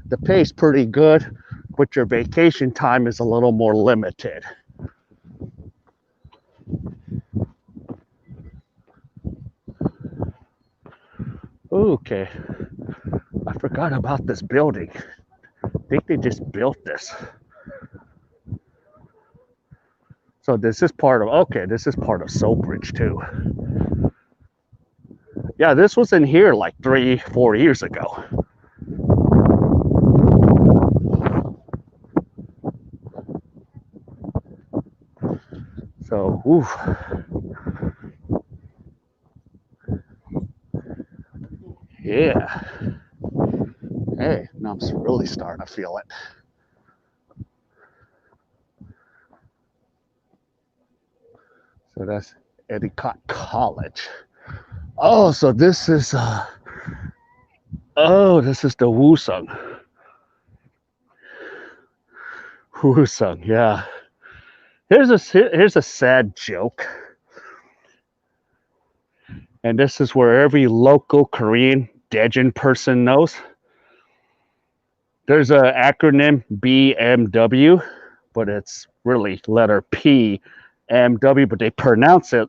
the pay is pretty good, but your vacation time is a little more limited. Okay, I forgot about this building. I think they just built this. So this is part of, okay, this is part of Sobridge too. Yeah, this was in here like 3-4 years ago. So, ooh. Yeah. Hey, now I'm really starting to feel it. So that's Endicott College. Oh, so this is this is the Woosung. Woosung, yeah. Here's a sad joke. And this is where every local Korean Daejeon person knows. There's an acronym BMW, but it's really letter P, MW, but they pronounce it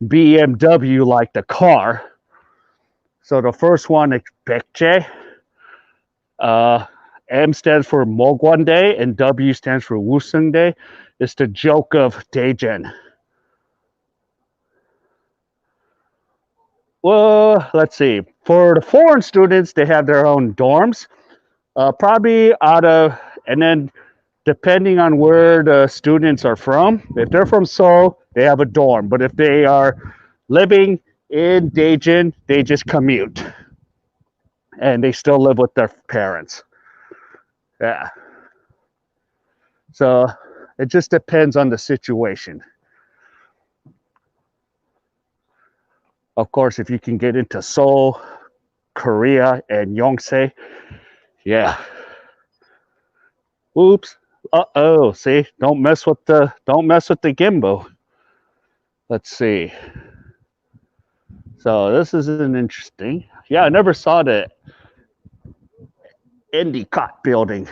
BMW like the car. So the first one is Baekje. M stands for Mogwon and W stands for Woosung. It's the joke of Daejeon. Well, let's see. For the foreign students, they have their own dorms. Probably and then depending on where the students are from, if they're from Seoul, they have a dorm. But if they are living in Daejeon, they just commute and they still live with their parents. Yeah. So it just depends on the situation. Of course, if you can get into Seoul, Korea, and Yonsei, yeah. Oops. Uh-oh. See, don't mess with the gimbal. Let's see. So this is an interesting. Yeah, I never saw the Endicott building.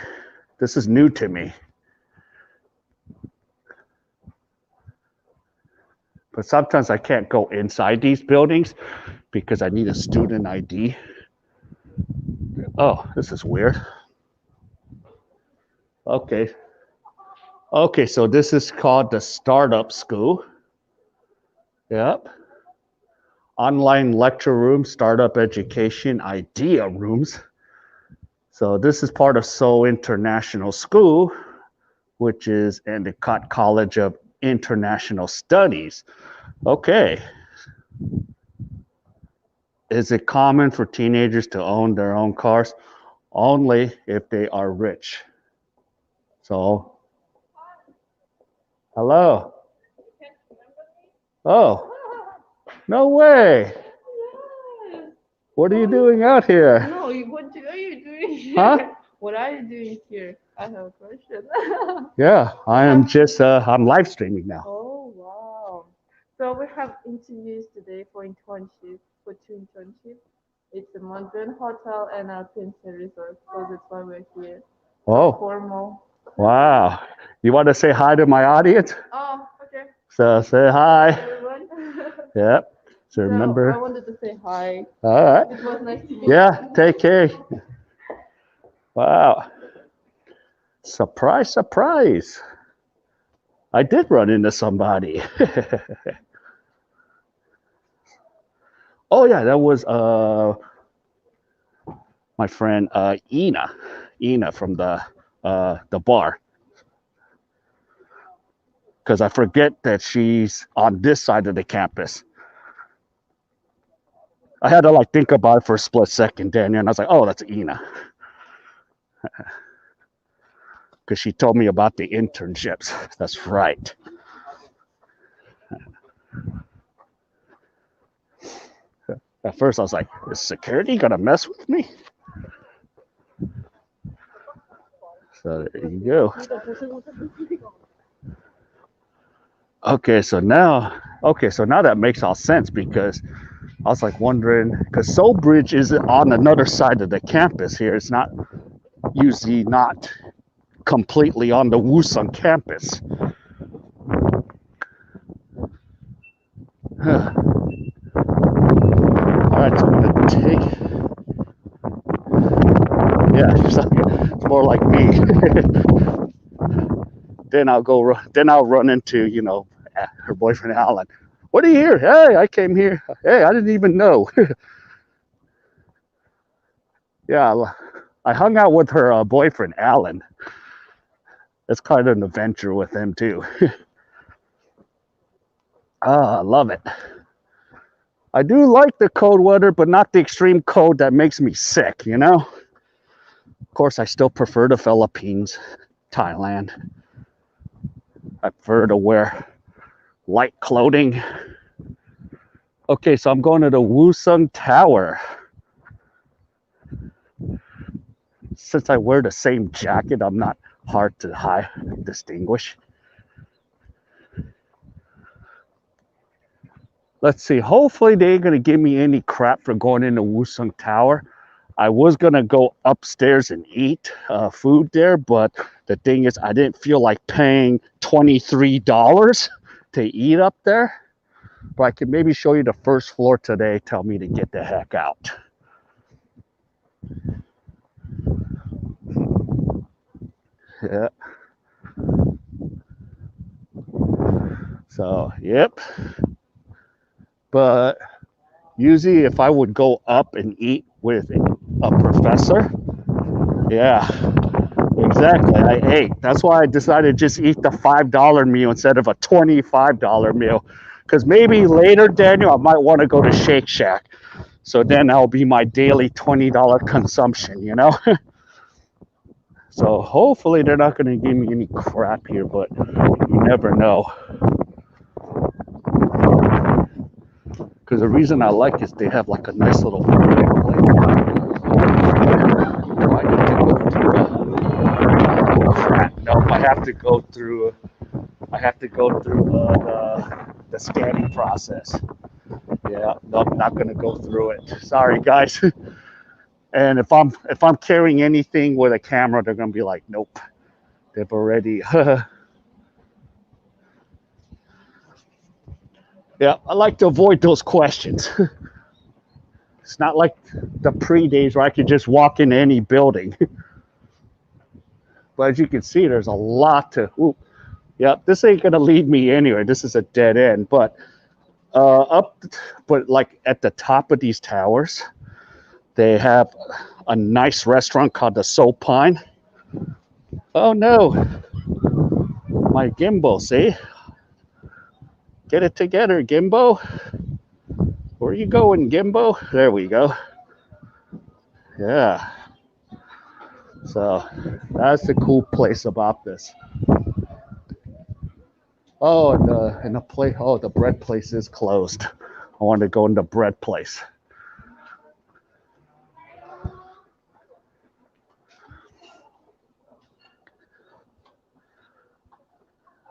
This is new to me. But sometimes I can't go inside these buildings because I need a student ID. Oh, this is weird. Okay. Okay, so this is called the Startup School. Yep. Online lecture room, startup education, idea rooms. So this is part of Seoul International School, which is Endicott College of International Studies. Okay. Is it common for teenagers to own their own cars? Only if they are rich. So, hello. Oh, no way. What are you doing out here? No, what are you doing here? Huh? What are you doing here? I have a question. Yeah, I am just, I'm live streaming now. Oh, wow. So we have interviews today for internship, for two internships. It's a modern hotel and a fancy resort, so that's why we're here. Oh, Formal. wow. You want to say hi to my audience? Oh, okay. So say hi. Everyone. Yep. So No, I remember? wanted to say hi. All right. It was nice to meet Yeah, you. take care. Wow. Surprise, surprise. I did run into somebody. Oh yeah, that was my friend Ina from the bar. Because I forget that she's on this side of the campus. I had to like think about it for a split second, Daniel, and I was like, oh, that's Ina. Because she told me about the internships. That's right. At first, I was like, is security gonna mess with me? So there you go. Okay, so now that makes all sense because I was like wondering because Soul Bridge is on another side of the campus here. It's not usually not completely on the Woosung campus. All right, so I'm gonna take. Yeah, it's more like me. Then I'll go. Then I'll run into her boyfriend Alan. What are you here? Hey, I came here. Hey, I didn't even know. Yeah, I hung out with her boyfriend Alan. It's kind of an adventure with him too. I love it. I do like the cold weather, but not the extreme cold that makes me sick, you know? Of course, I still prefer the Philippines, Thailand. I prefer to wear light clothing. Okay, so I'm going to the Woosung Tower. Since I wear the same jacket, I'm not hard to distinguish. Let's see. Hopefully, they ain't gonna give me any crap for going into Woosung Tower. I was gonna go upstairs and eat food there, but the thing is, I didn't feel like paying $23 to eat up there. But I can maybe show you the first floor today. Tell me to get the heck out. Yeah. So, yep. But usually, if I would go up and eat with a professor, yeah, exactly. I ate. That's why I decided to just eat the $5 meal instead of a $25 meal. Because maybe later, Daniel, I might want to go to Shake Shack. So then that'll be my daily $20 consumption, you know? So hopefully they're not going to give me any crap here, but you never know. Because the reason I like is they have like a nice little crap. Nope, I have to go through the scanning process. Yeah, nope, not gonna go through it. Sorry guys. And if I'm carrying anything with a camera, they're gonna be like, nope. They've already yeah, I like to avoid those questions. It's not like the pre-days where I could just walk into any building. But as you can see, there's a lot to. Ooh, yeah, this ain't gonna lead me anywhere. This is a dead end. But like at the top of these towers, they have a nice restaurant called the Soul Pine. Oh no, my gimbal. See, get it together, Gimbo. Where are you going, Gimbo? There we go. Yeah. So that's the cool place about this. Oh, and the place. Oh, the bread place is closed. I wanted to go in the bread place.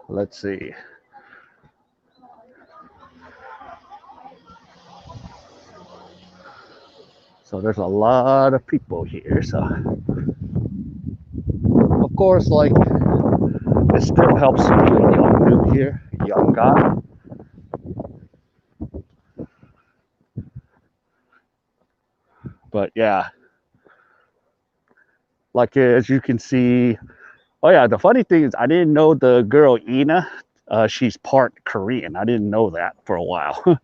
Let's see. So there's a lot of people here. So of course, like it still helps to be a young dude here, young guy. But yeah, like as you can see, oh yeah, the funny thing is I didn't know the girl Ina, she's part Korean. I didn't know that for a while.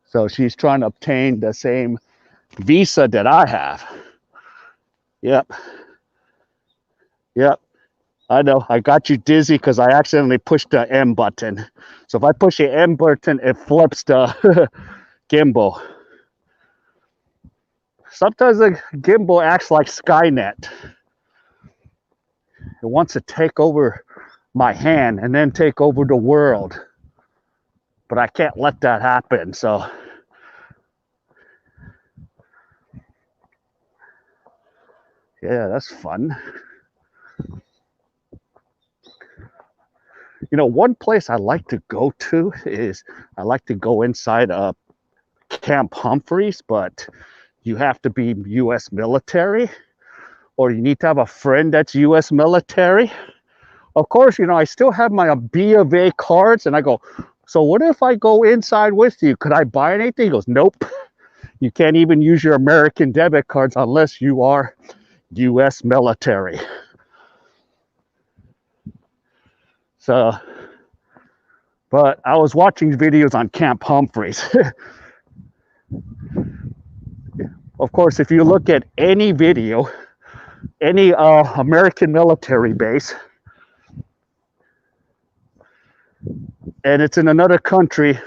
So she's trying to obtain the same visa that I have. Yep, yep. I know. I got you dizzy because I accidentally pushed the M button. So if I push the M button, it flips the gimbal. Sometimes the gimbal acts like Skynet. It wants to take over my hand and then take over the world. But I can't let that happen. So yeah, that's fun. You know, one place I like to go to is I like to go inside Camp Humphreys, but you have to be U.S. military, or you need to have a friend that's U.S. military. Of course, you know, I still have my B of A cards, and I go, so what if I go inside with you? Could I buy anything? He goes, nope. You can't even use your American debit cards unless you are U.S. military. So, but I was watching videos on Camp Humphreys. Of course, if you look at any video, any American military base, and it's in another country,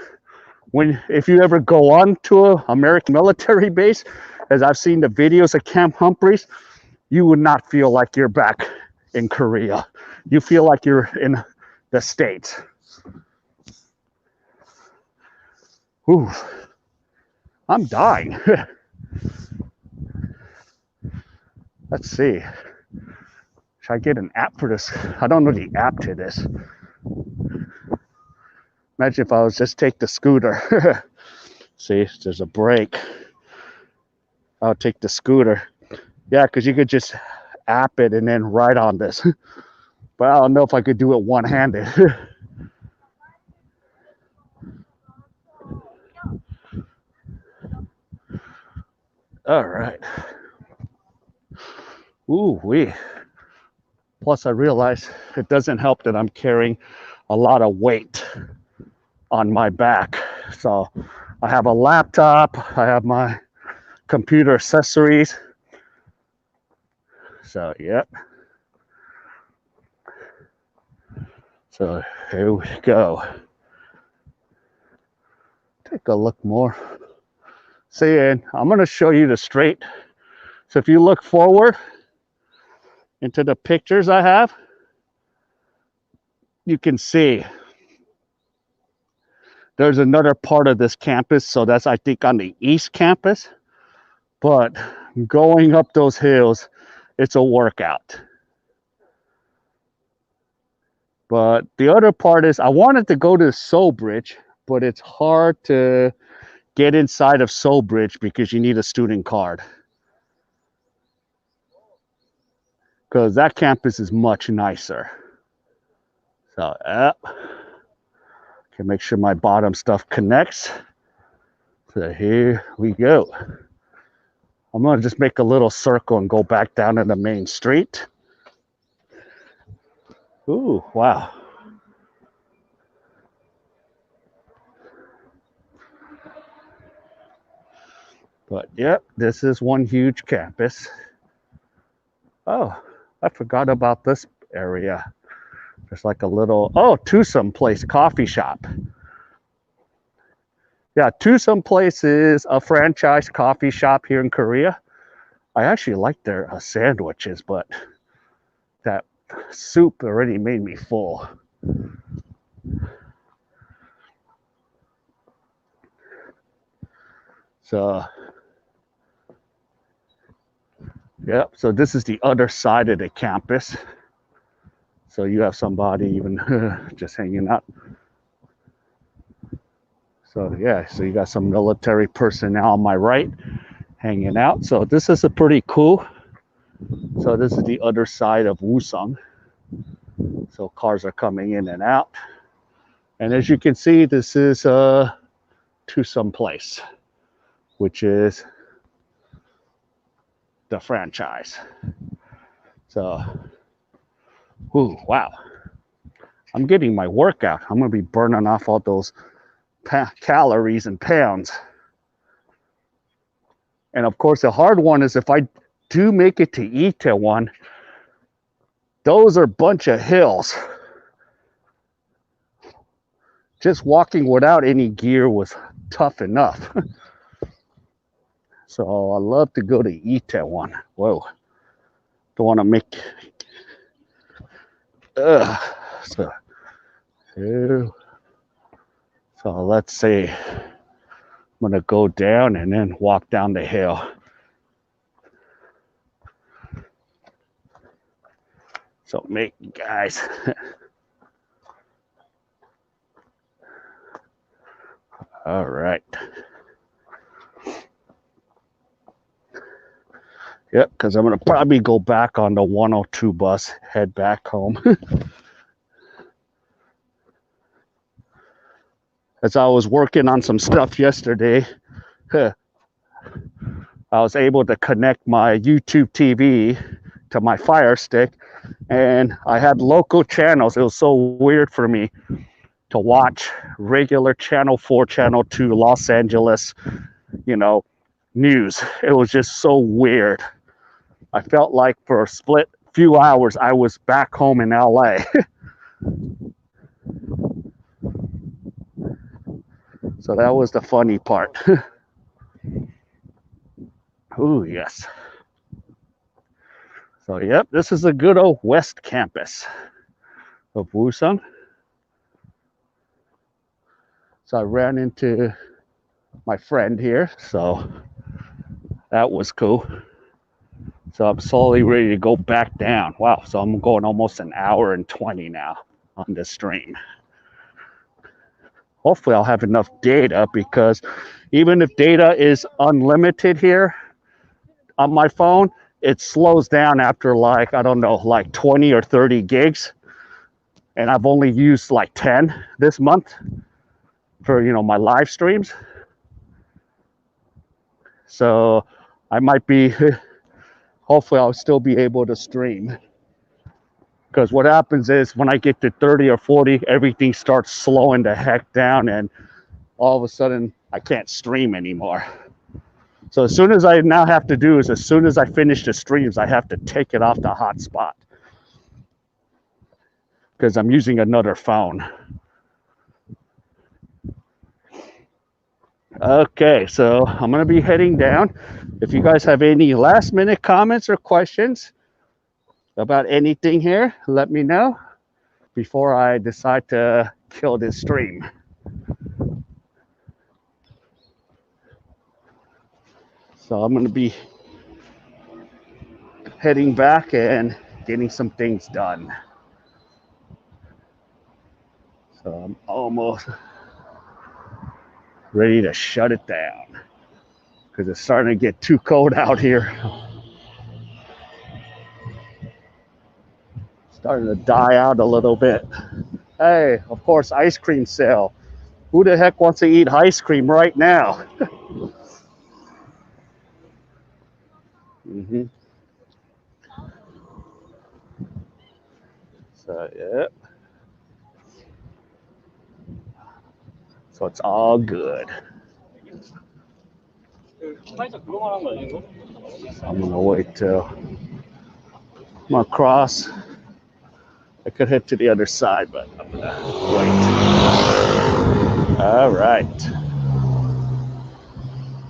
if you ever go on to an American military base, as I've seen the videos of Camp Humphreys, you would not feel like you're back in Korea. You feel like you're in the States. Ooh, I'm dying. Let's see. Should I get an app for this? I don't know the app to this. Imagine if I was just take the scooter. See, there's a brake. I'll take the scooter. Yeah, because you could just app it and then ride on this. But I don't know if I could do it one-handed. All right. Ooh wee. Plus, I realize it doesn't help that I'm carrying a lot of weight on my back. So I have a laptop. I have my computer accessories. So, yep. So here we go. Take a look more. See, and I'm going to show you the straight. So if you look forward into the pictures I have, you can see there's another part of this campus. So that's, I think, on the East Campus. But going up those hills, it's a workout. But the other part is I wanted to go to Seoul Bridge, but it's hard to get inside of Seoul Bridge because you need a student card. Because that campus is much nicer. So, can make sure my bottom stuff connects. So here we go. I'm gonna just make a little circle and go back down to the main street. Ooh, wow. But yep, this is one huge campus. Oh, I forgot about this area. There's like a little, oh, Twosome Place coffee shop. Yeah, Twosome Place is a franchise coffee shop here in Korea. I actually like their sandwiches, but that soup already made me full. So, yep, so this is the other side of the campus. So you have somebody even just hanging out. So yeah, so you got some military personnel on my right hanging out. So this is a pretty cool. So this is the other side of Woosung. So cars are coming in and out. And as you can see, this is Twosome Place, which is the franchise. So, ooh, wow. I'm getting my workout. I'm going to be burning off all those calories and pounds. And of course, the hard one is if I do make it to Itaewon, those are a bunch of hills. Just walking without any gear was tough enough. So I love to go to Itaewon. Whoa. Don't want to make... So let's see. I'm going to go down and then walk down the hill. So make guys. All right. Yep, because I'm going to probably go back on the 102 bus, head back home. As I was working on some stuff yesterday, I was able to connect my YouTube TV to my Fire Stick, and I had local channels. It was so weird for me to watch regular Channel 4, Channel 2, Los Angeles, news. It was just so weird. I felt like for a split few hours, I was back home in LA. So that was the funny part. Oh, yes. So, yep, this is a good old West Campus of Woosung. So I ran into my friend here, so that was cool. So I'm slowly ready to go back down. Wow, so I'm going almost an hour and 20 now on the stream. Hopefully I'll have enough data, because even if data is unlimited here on my phone, it slows down after like 20 or 30 gigs. And I've only used like 10 this month for, my live streams. So I might be, hopefully I'll still be able to stream. Because what happens is when I get to 30 or 40, everything starts slowing the heck down, and all of a sudden I can't stream anymore. So as soon as I now have to do is, as soon as I finish the streams, I have to take it off the hotspot, because I'm using another phone. Okay, so I'm going to be heading down. If you guys have any last minute comments or questions about anything here, let me know before I decide to kill this stream. So I'm going to be heading back and getting some things done. So I'm almost ready to shut it down, because it's starting to get too cold out here. Starting to die out a little bit. Hey, of course, ice cream sale. Who the heck wants to eat ice cream right now? Mm-hmm. So, yeah. So it's all good. I'm gonna wait till I'm gonna cross. I could head to the other side, but I'm gonna wait. All right.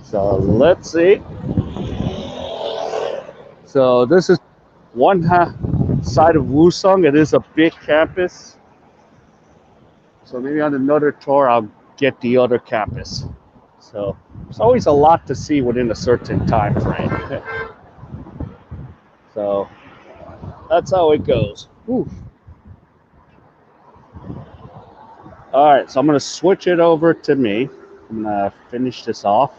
So let's see. So this is one side of Woosung. It is a big campus. So maybe on another tour, I'll get the other campus. So there's always a lot to see within a certain time frame. So that's how it goes. Whew. All right, so I'm going to switch it over to me. I'm going to finish this off.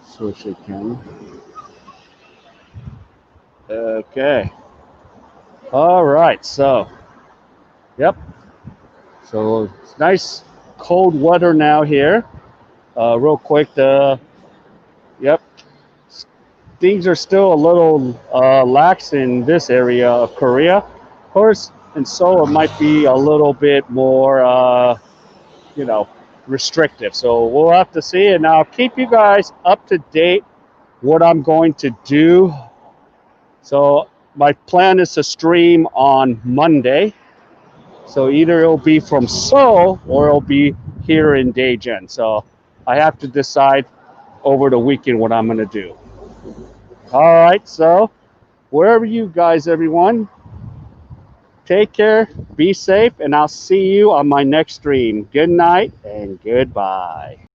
Switch it, Ken. Okay. All right, so, yep. So it's nice cold weather now here. Real quick, yep. things are still a little lax in this area of Korea. Of course, in Seoul, it might be a little bit more, you know, restrictive. So we'll have to see. And I'll keep you guys up to date what I'm going to do. So my plan is to stream on Monday. So either it'll be from Seoul or it'll be here in Daejeon. So I have to decide over the weekend what I'm going to do. All right. So wherever you guys, everyone, take care, be safe, and I'll see you on my next stream. Good night and goodbye.